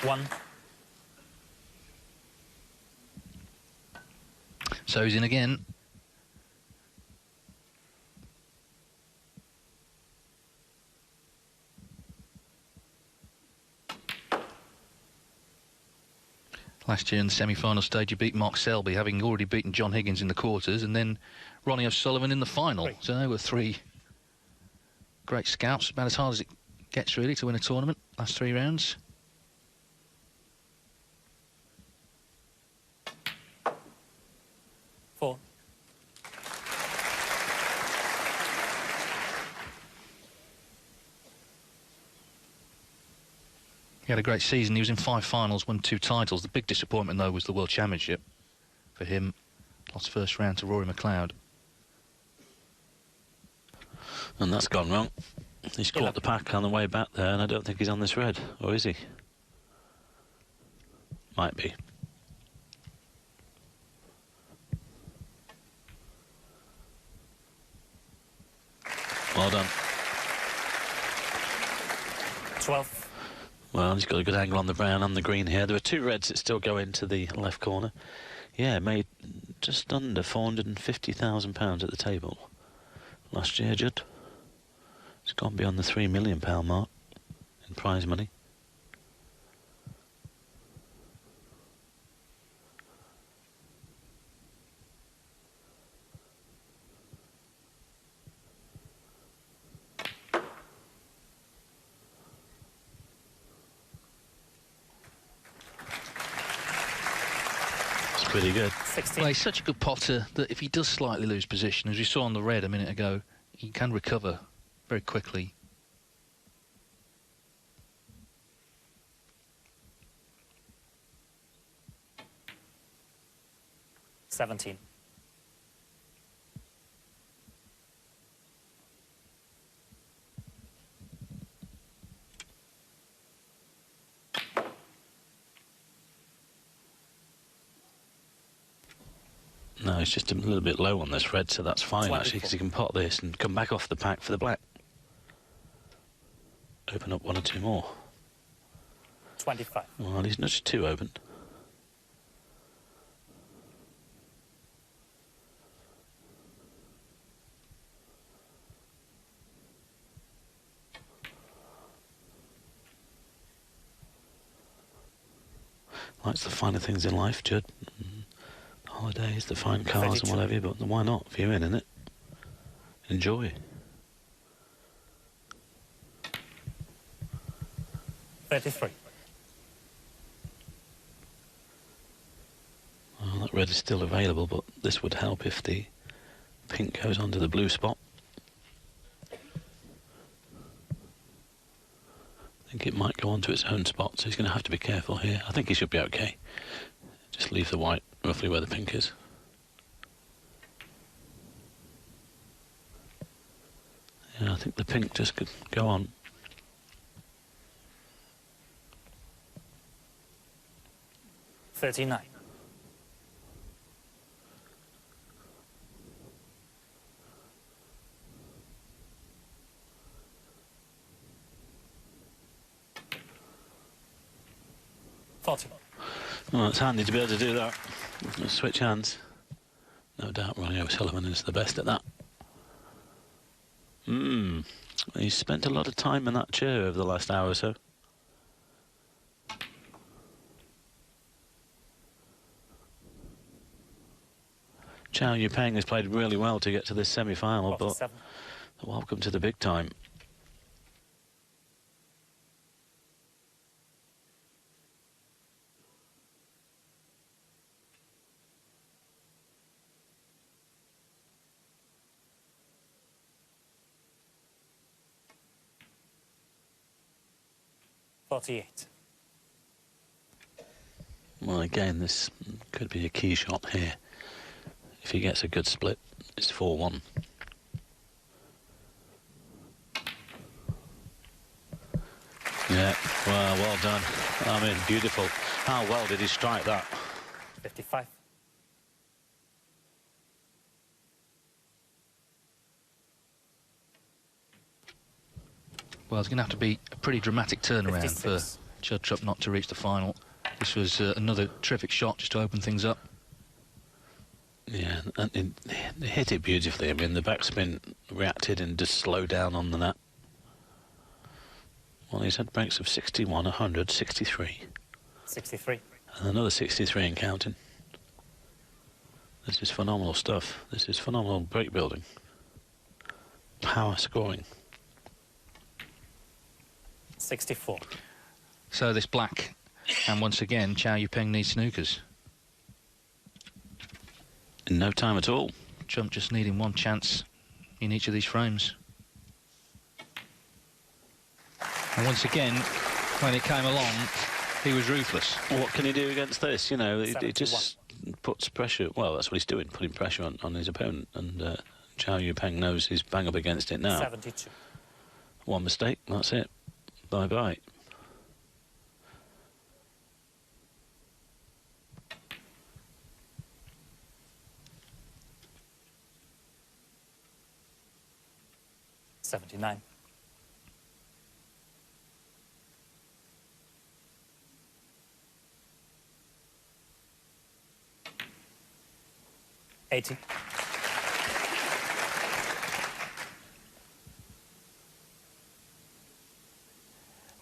Speaker 3: One.
Speaker 1: So he's in again. Last year in the semi-final stage, he beat Mark Selby, having already beaten John Higgins in the quarters, and then Ronnie O'Sullivan in the final. So they were 3 great scouts, about as hard as it gets, really, to win a tournament. Last 3 rounds.
Speaker 3: Four.
Speaker 1: He had a great season. He was in 5 finals, won 2 titles. The big disappointment, though, was the World Championship. For him, lost first round to Rory McLeod.
Speaker 2: And that's gone wrong. He's caught the pack on the way back there, and I don't think he's on this red. Or is he? Might be. Well done.
Speaker 3: 12.
Speaker 2: Well, he's got a good angle on the brown and the green here. There are 2 reds that still go into the left corner. Yeah, made just under £450,000 at the table last year, Judd. It's gone beyond the £3 million mark in prize money. pretty good.
Speaker 3: 16.
Speaker 1: Well, he's such a good potter that if he does slightly lose position, as we saw on the red a minute ago, he can recover very quickly.
Speaker 3: $17.
Speaker 2: No, it's just a little bit low on this red, so that's fine
Speaker 3: 24.
Speaker 2: actually, because he can pot this and come back off the pack for the black. Open up 1 or 2 more.
Speaker 3: 25.
Speaker 2: Well, he's not just 2 open. Likes the finer things in life, Judd. Holidays, the fine cars
Speaker 3: 32.
Speaker 2: and whatever, but why not? If you're in it, enjoy.
Speaker 3: 33.
Speaker 2: Well, that red is still available, but this would help if the pink goes onto the blue spot. I think it might go onto its own spot, so he's going to have to be careful here. I think he should be okay. Just leave the white roughly where the pink is. Yeah, I think the pink just could go on.
Speaker 3: $39. $40.
Speaker 2: Well, it's handy to be able to do that. Switch hands. No doubt Ronnie O'Sullivan is the best at that. He's spent a lot of time in that chair over the last hour or so. Cao Yupeng has played really well to get to this semi-final, but welcome to the big time.
Speaker 3: $48.
Speaker 2: Well, again, this could be a key shot here. If he gets a good split, it's 4-1. Yeah, well done. I mean, beautiful. How well did he strike that?
Speaker 3: 55.
Speaker 1: Well, it's going to have to be a pretty dramatic turnaround
Speaker 3: 56.
Speaker 1: for Judd not to reach the final. This was another terrific shot just to open things up.
Speaker 2: Yeah, and they hit it beautifully. I mean, the backspin reacted and just slowed down on the net. Well, he's had breaks of 61, 100, 63.
Speaker 3: 63.
Speaker 2: And another 63 and counting. This is phenomenal stuff. This is phenomenal break building. Power scoring.
Speaker 3: 64.
Speaker 1: So this black, and once again, Cao Yupeng needs snookers.
Speaker 2: In no time at all.
Speaker 1: Trump just needing one chance in each of these frames. And once again, when it came along, he was ruthless.
Speaker 2: What can he do against this? You know, he just puts pressure. Well, that's what he's doing, putting pressure on his opponent. And Cao Yupeng knows he's bang up against it now.
Speaker 3: 72.
Speaker 2: One mistake, that's it. Bye-bye.
Speaker 3: $79. $80.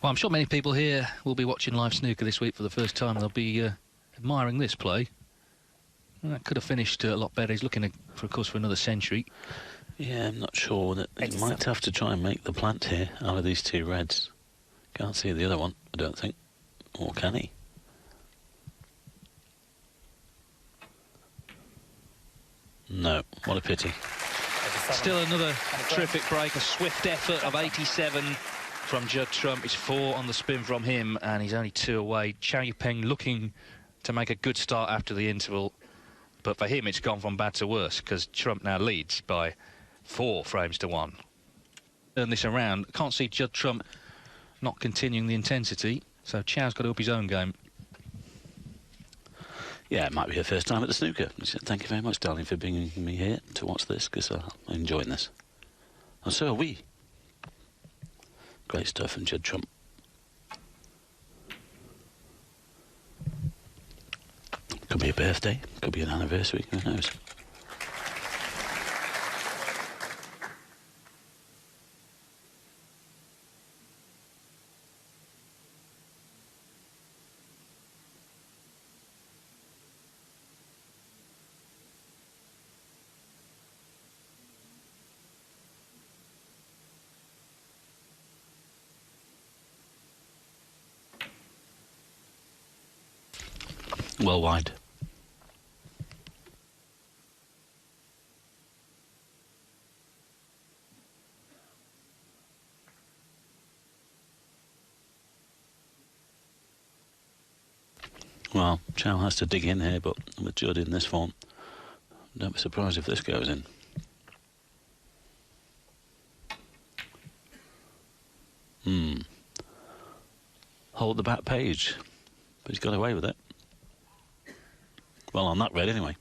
Speaker 1: Well, I'm sure many people here will be watching live snooker this week for the first time. They'll be admiring this play. Well, that could have finished a lot better. He's looking, for, of course, for another century.
Speaker 2: Yeah, I'm not sure that he might have to try and make the plant here out of these two reds. Can't see the other one, I don't think. Or can he? No, what a pity.
Speaker 1: Still another terrific break, a swift effort of 87 from Judd Trump. It's 4 on the spin from him, and he's only 2 away. Cao Yupeng looking to make a good start after the interval, but for him it's gone from bad to worse, because Trump now leads by 4 frames to 1. Turn this around. Can't see Judd Trump not continuing the intensity, so Cao's got to up his own game.
Speaker 2: Yeah, it might be her first time at the snooker. Thank you very much, darling, for bringing me here to watch this, because I'm enjoying this. And so are we. Great stuff from Judd Trump. Could be a birthday, could be an anniversary, who knows? Well wide. Well, Cao has to dig in here, but with Judd in this form, don't be surprised if this goes in. Hold the back page, but he's got away with it. Well, on that red anyway.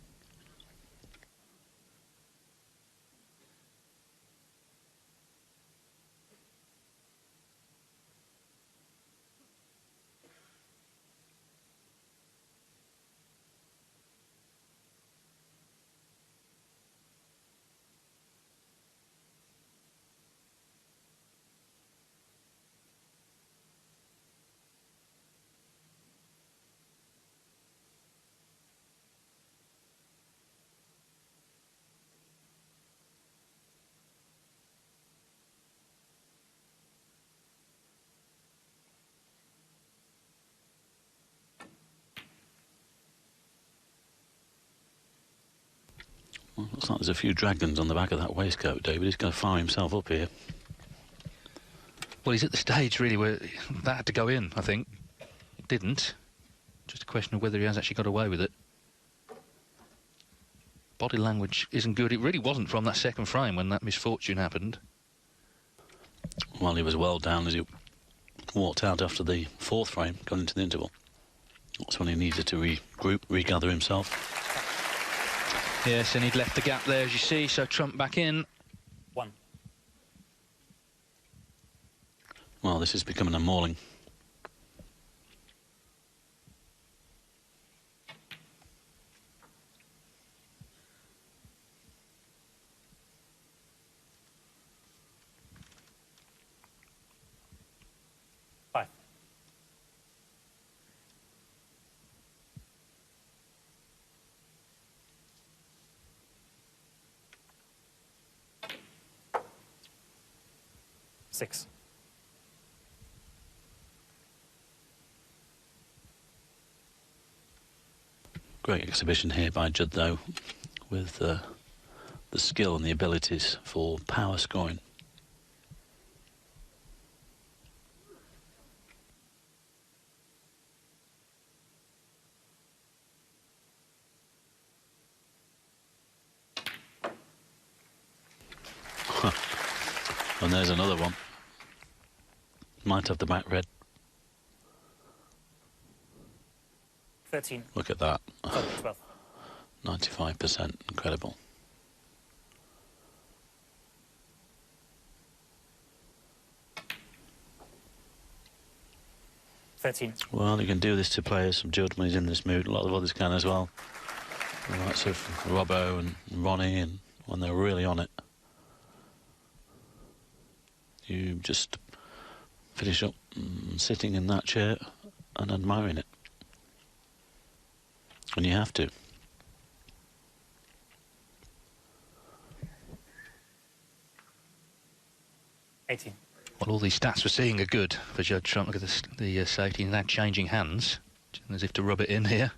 Speaker 2: Well, looks like there's a few dragons on the back of that waistcoat, David. He's going to fire himself up here.
Speaker 1: Well, he's at the stage, really, where that had to go in, I think. It didn't. Just a question of whether he has actually got away with it. Body language isn't good. It really wasn't from that second frame when that misfortune happened.
Speaker 2: Well, he was well down as he walked out after the 4th frame, going into the interval. That's when he needed to regroup, regather himself.
Speaker 1: Yes, and he'd left the gap there, as you see, so Trump back in.
Speaker 3: 1.
Speaker 2: Well, this is becoming a mauling.
Speaker 3: Six.
Speaker 2: Great exhibition here by Judd, though, with the skill and the abilities for power scoring. And there's another one. Might have the back red.
Speaker 3: 13.
Speaker 2: Look at that.
Speaker 3: 12.
Speaker 2: 95%. Incredible. Well, you can do this to players from Judd when he's in this mood. A lot of others can as well. The likes of Robbo and Ronnie, and when they're really on it. You just finish up sitting in that chair and admiring it. And you have to.
Speaker 1: Well, all these stats we're seeing are good for Judd Trump. Look at the safety. He's now changing hands, as if to rub it in here.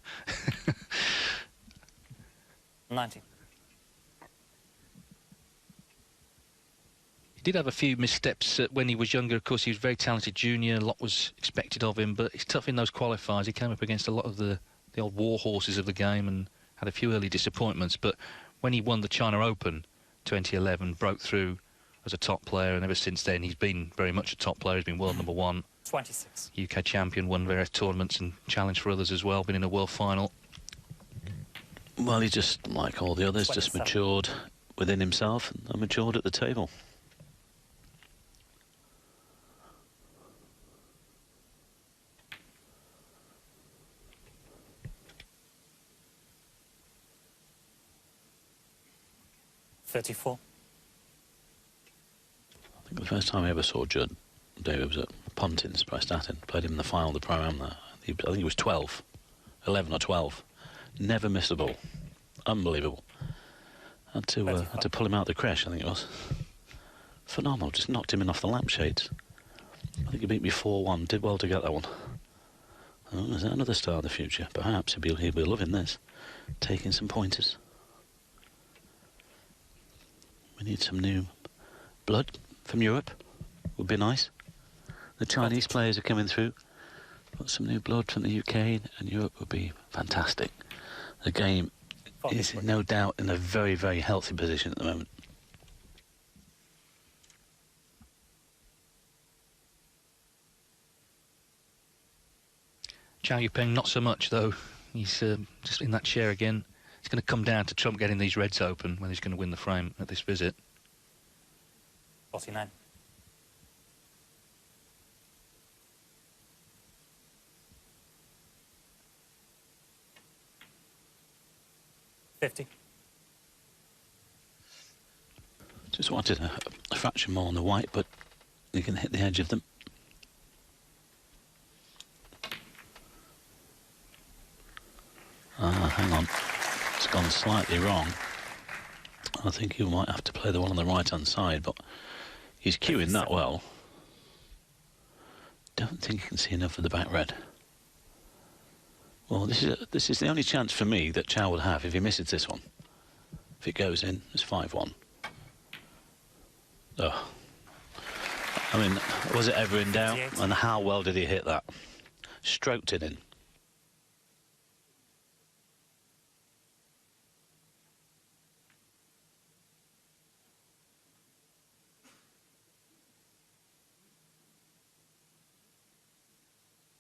Speaker 3: 90.
Speaker 1: did have a few missteps when he was younger. Of course, he was a very talented junior. A lot was expected of him, but it's tough in those qualifiers. He came up against a lot of the old war horses of the game and had a few early disappointments. But when he won the China Open 2011, broke through as a top player, and ever since then he's been very much a top player. He's been world #1.
Speaker 3: 26.
Speaker 1: UK champion, won various tournaments and challenged for others as well, been in a world final.
Speaker 2: Well, he just, like all the others,
Speaker 3: 27.
Speaker 2: just matured within himself and matured at the table.
Speaker 3: $34.
Speaker 2: I think the first time I ever saw Judd, David, was at Pontins, Prestatyn. Played him in the final of the Pro-Am there. I think he was 12, 11 or 12. Never missed a ball. Unbelievable. Had to pull him out of the creche, I think it was. Phenomenal, just knocked him in off the lampshades. I think he beat me 4-1, did well to get that one. Oh, is that another star of the future? Perhaps he'll be loving this. Taking some pointers. We need some new blood from Europe. Would be nice. The Chinese players are coming through. Got some new blood from the UK and Europe would be fantastic. The game is no doubt in a very, very healthy position at the moment.
Speaker 1: Cao Yupeng, not so much though. He's just in that chair again. It's going to come down to Trump getting these reds open when he's going to win the frame at this visit.
Speaker 3: 49. $50.
Speaker 2: Just wanted a fraction more on the white, but you can hit the edge of them. Ah, hang on. It's gone slightly wrong. I think you might have to play the one on the right-hand side, but he's cueing that well. Don't think you can see enough of the back red. Well, this is the only chance for me that Cao will have if he misses this one. If it goes in, it's 5-1. Oh. I mean, was it ever in doubt? And how well did he hit that? Stroked it in.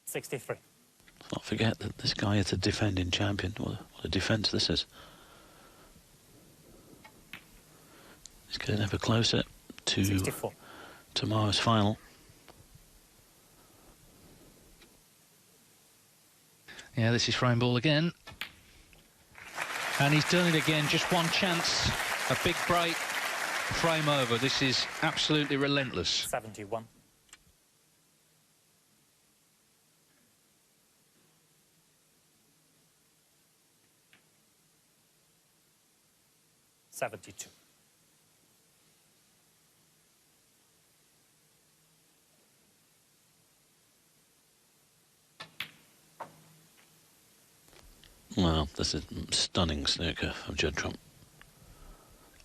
Speaker 3: $63.
Speaker 2: Let's not forget that this guy is a defending champion. What a defence this is. He's getting ever closer to
Speaker 3: 64.
Speaker 2: Tomorrow's final.
Speaker 1: Yeah, this is frame ball again. And he's done it again, just one chance. A big break, frame over. This is absolutely relentless.
Speaker 3: 71. $72.
Speaker 2: Well, this is stunning snooker from Judd Trump.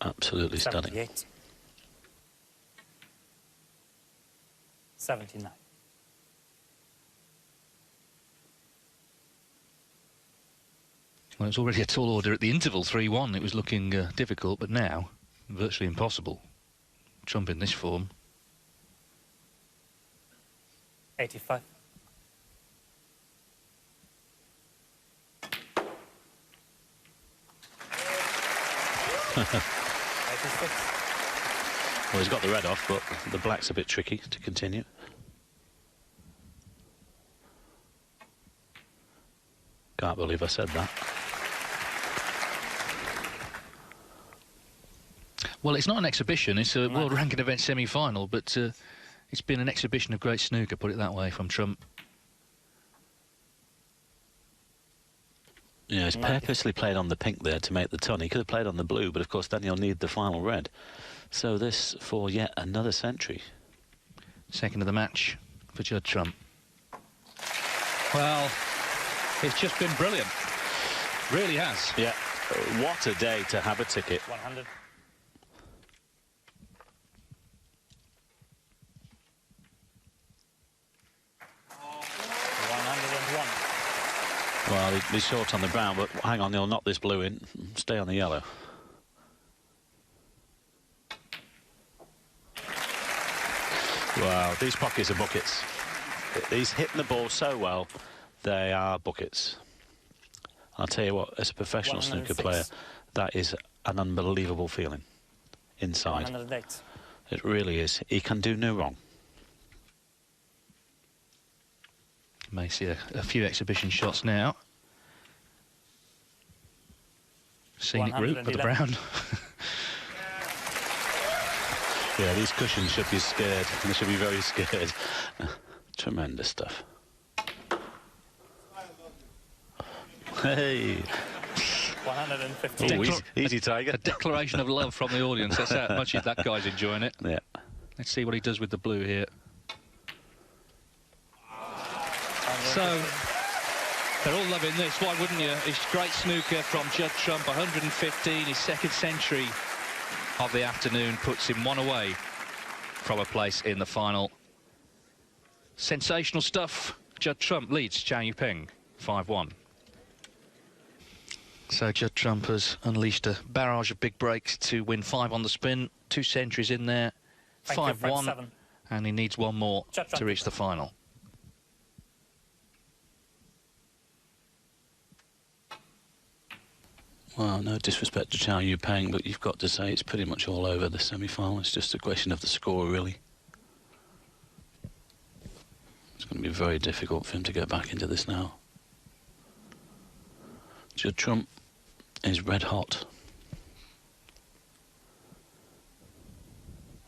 Speaker 2: Absolutely stunning.
Speaker 3: 78. 79.
Speaker 1: Well, it was already a tall order at the interval, 3-1. It was looking difficult, but now virtually impossible. Trump in this form.
Speaker 3: 85.
Speaker 2: Well, he's got the red off, but the black's a bit tricky to continue. Can't believe I said that.
Speaker 1: Well, it's not an exhibition, it's a world ranking event semi-final, but it's been an exhibition of great snooker, put it that way, from Trump.
Speaker 2: Yeah, he's purposely played on the pink there to make the ton. He could have played on the blue, but of course then you'll need the final red. So this for yet another century.
Speaker 1: Second of the match for Judd Trump. Well, it's just been brilliant. Really has.
Speaker 2: Yeah, what a day to have a ticket.
Speaker 3: 100.
Speaker 2: Well, he'd be short on the brown, but hang on, he'll knock this blue in. Stay on the yellow. Wow, these pockets are buckets. He's hitting the ball so well, they are buckets. I'll tell you what, as a professional snooker player, that is an unbelievable feeling inside.
Speaker 3: 108.
Speaker 2: It really is. He can do no wrong.
Speaker 1: May see a few exhibition shots now. Scenic route for the brown.
Speaker 2: Yeah, these cushions should be scared. They should be very scared. Tremendous stuff. Hey.
Speaker 3: 150.
Speaker 2: Oh, easy, Tiger.
Speaker 1: A declaration of love from the audience. That's how much that guy's enjoying it.
Speaker 2: Yeah.
Speaker 1: Let's see what he does with the blue here. So, they're all loving this. Why wouldn't you? It's great snooker from Judd Trump. 115, his second century of the afternoon, puts him one away from a place in the final. Sensational stuff. Judd Trump leads Cao Yupeng 5-1. So Judd Trump has unleashed a barrage of big breaks to win 5 on the spin. 2 centuries in there, 5-1, and he needs one more to reach the final.
Speaker 2: Well, no disrespect to Cao Yupeng, but you've got to say it's pretty much all over the semi-final. It's just a question of the score, really. It's going to be very difficult for him to get back into this now. Judd Trump is red hot.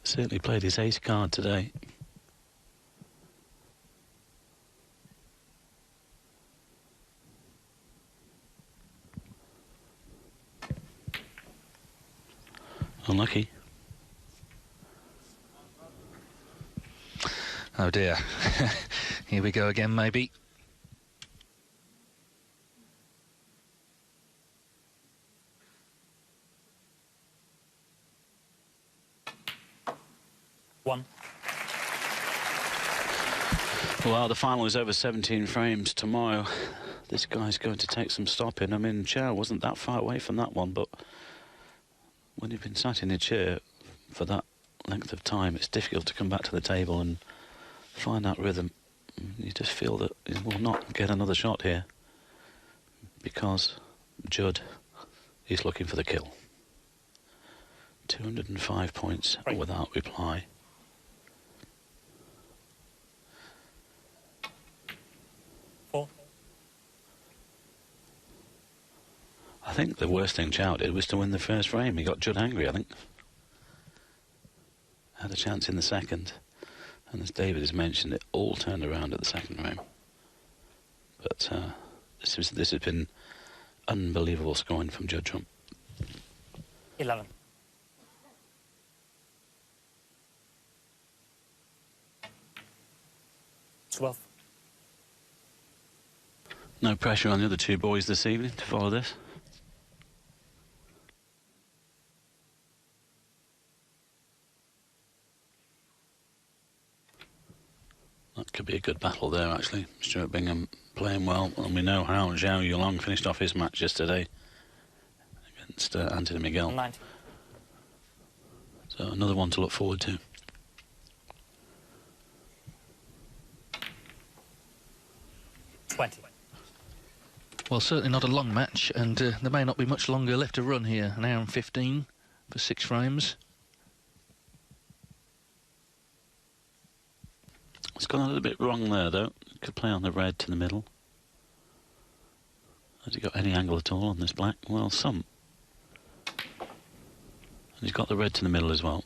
Speaker 2: Certainly played his ace card today. Unlucky.
Speaker 1: Oh dear. Here we go again, maybe.
Speaker 3: One.
Speaker 2: Well, the final is over 17 frames tomorrow. This guy's going to take some stopping. I mean, Cao wasn't that far away from that one, but when you've been sat in a chair for that length of time, it's difficult to come back to the table and find that rhythm. You just feel that he will not get another shot here because Judd is looking for the kill. 205 points without reply. I think the worst thing Cao did was to win the first frame. He got Judd angry, I think. Had a chance in the second. And as David has mentioned, it all turned around at the second frame. But this has been unbelievable scoring from Judd Trump.
Speaker 3: 11.
Speaker 2: No pressure on the other two boys this evening to follow this. That could be a good battle there, actually. Stuart Bingham playing well, and we know how Cao Yupeng finished off his match yesterday against Anthony Miguel.
Speaker 3: 90.
Speaker 2: So another one to look forward to.
Speaker 1: Well, certainly not a long match, and there may not be much longer left to run here. An hour and 15 for 6 frames.
Speaker 2: It's gone a little bit wrong there, though. Could play on the red to the middle. Has he got any angle at all on this black? Well, some. And he's got the red to the middle as well.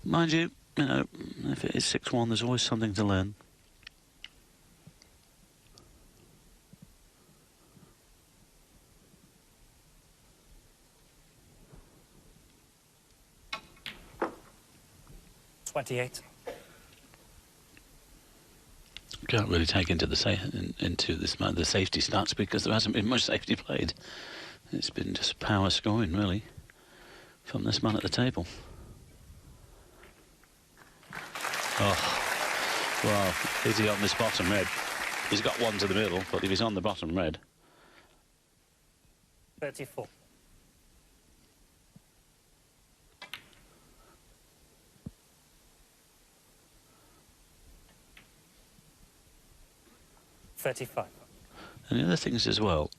Speaker 2: Mind you, if it is 6-1, there's always something to learn. Can't really take into the safety stats because there hasn't been much safety played. It's been just power scoring, really. from this man at the table. Oh, well, is he on this bottom red? He's got one to the middle, but if he's on the bottom red...
Speaker 3: 34. $35.
Speaker 2: And the other things as well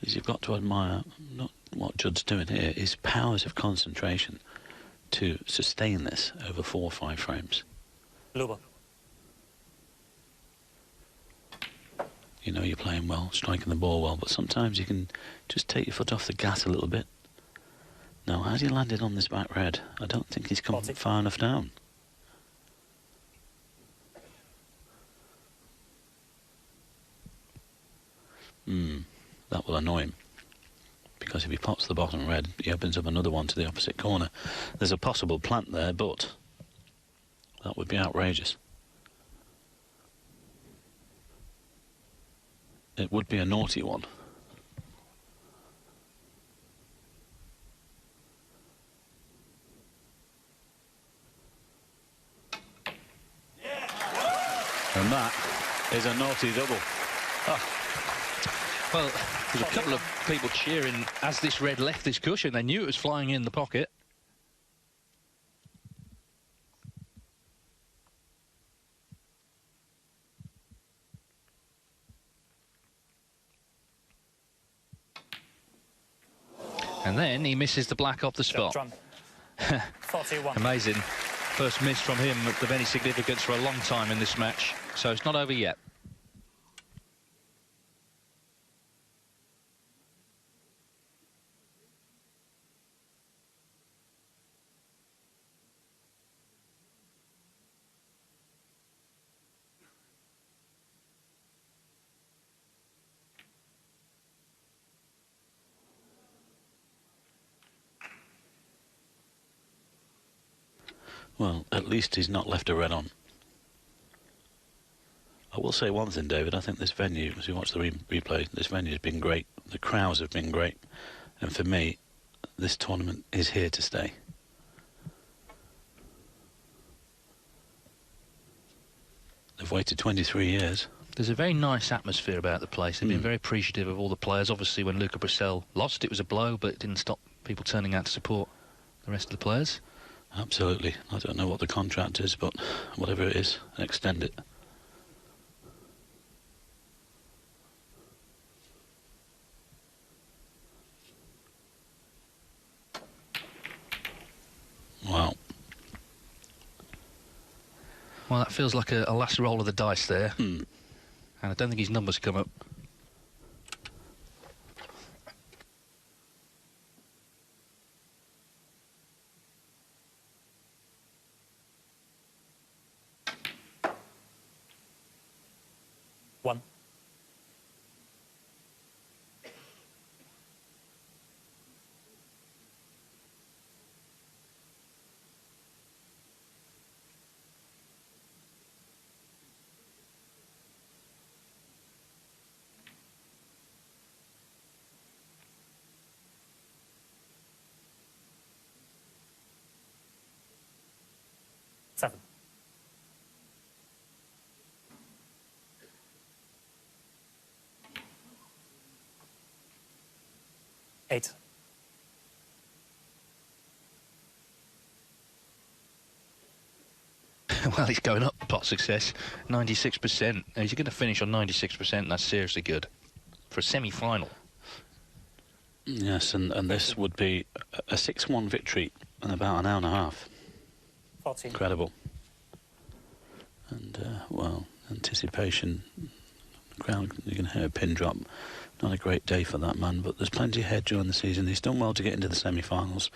Speaker 2: is you've got to admire not what Judd's doing here, his powers of concentration to sustain this over 4 or 5 frames.
Speaker 3: Luba.
Speaker 2: You know you're playing well, striking the ball well, but sometimes you can just take your foot off the gas a little bit. Now, as he landed on this back red, I don't think he's come far enough down. That will annoy him, because if he pots the bottom red, he opens up another one to the opposite corner. There's a possible plant there, but that would be outrageous. It would be a naughty one. And that is a naughty double. Oh.
Speaker 1: Well, there's a couple of people cheering as this red left this cushion. They knew it was flying in the pocket. And then he misses the black off the spot.
Speaker 3: 41.
Speaker 1: Amazing. First miss from him of any significance for a long time in this match. So it's not over yet.
Speaker 2: Well, at least he's not left a red on. I will say one thing, David. I think this venue, as we watch the replay, this venue has been great. The crowds have been great. And for me, this tournament is here to stay. They've waited 23 years.
Speaker 1: There's a very nice atmosphere about the place. They've been very appreciative of all the players. Obviously, when Luca Brissell lost, it was a blow, but it didn't stop people turning out to support the rest of the players.
Speaker 2: Absolutely. I don't know what the contract is, but whatever it is, extend it. Wow.
Speaker 1: Well, that feels like a last roll of the dice there.
Speaker 2: Mm.
Speaker 1: And I don't think his numbers come up.
Speaker 3: One. Seven. Eight.
Speaker 1: Well, he's going up, pot success, 96%. Now, he's going to finish on 96%, that's seriously good for a semi-final.
Speaker 2: Yes, and this would be a 6-1 victory in about an hour and a half.
Speaker 3: 14.
Speaker 2: Incredible. And, well, anticipation. The crowd, you can hear a pin drop. Not a great day for that man, but there's plenty ahead during the season. He's done well to get into the semi-finals,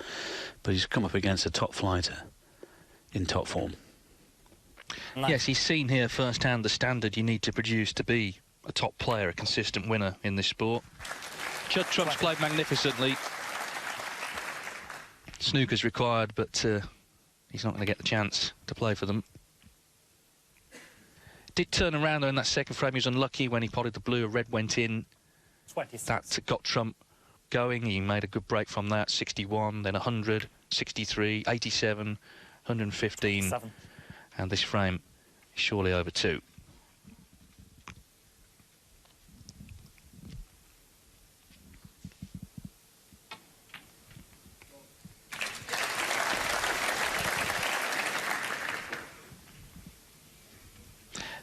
Speaker 2: but he's come up against a top flighter in top form.
Speaker 3: Nine.
Speaker 1: Yes, he's seen here firsthand the standard you need to produce to be a top player, a consistent winner in this sport. Judd Trump's played magnificently. Snooker's required, but he's not going to get the chance to play for them. Did turn around though in that second frame. He was unlucky when he potted the blue. A red went in.
Speaker 3: 26.
Speaker 1: That got Trump going. He made a good break from that. 61, then 100, 63, 87, 115.
Speaker 3: 7.
Speaker 1: And this frame is surely over 2.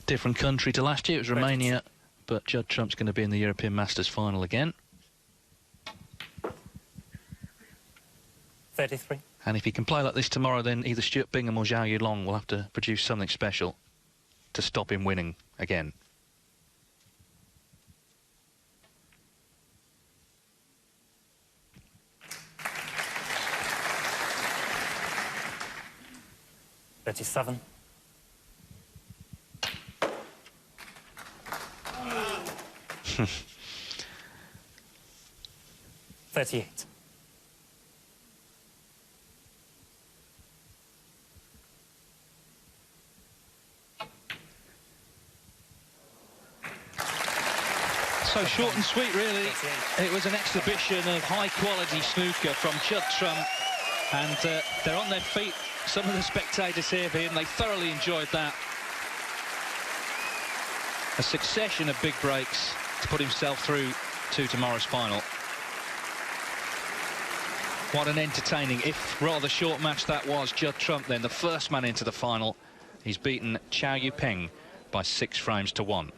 Speaker 1: Different country to last year. It was Romania, but Judd Trump's going to be in the European Masters final again.
Speaker 3: 33.
Speaker 1: And if he can play like this tomorrow, then either Stuart Bingham or Cao Yupeng will have to produce something special to stop him winning again.
Speaker 3: $37. 38.
Speaker 1: So short and sweet, really. It was an exhibition of high-quality snooker from Judd Trump, and they're on their feet. Some of the spectators here for him, they thoroughly enjoyed that. A succession of big breaks to put himself through to tomorrow's final. What an entertaining, if rather short match that was. Judd Trump then, the first man into the final. He's beaten Cao Yupeng by 6 frames to 1.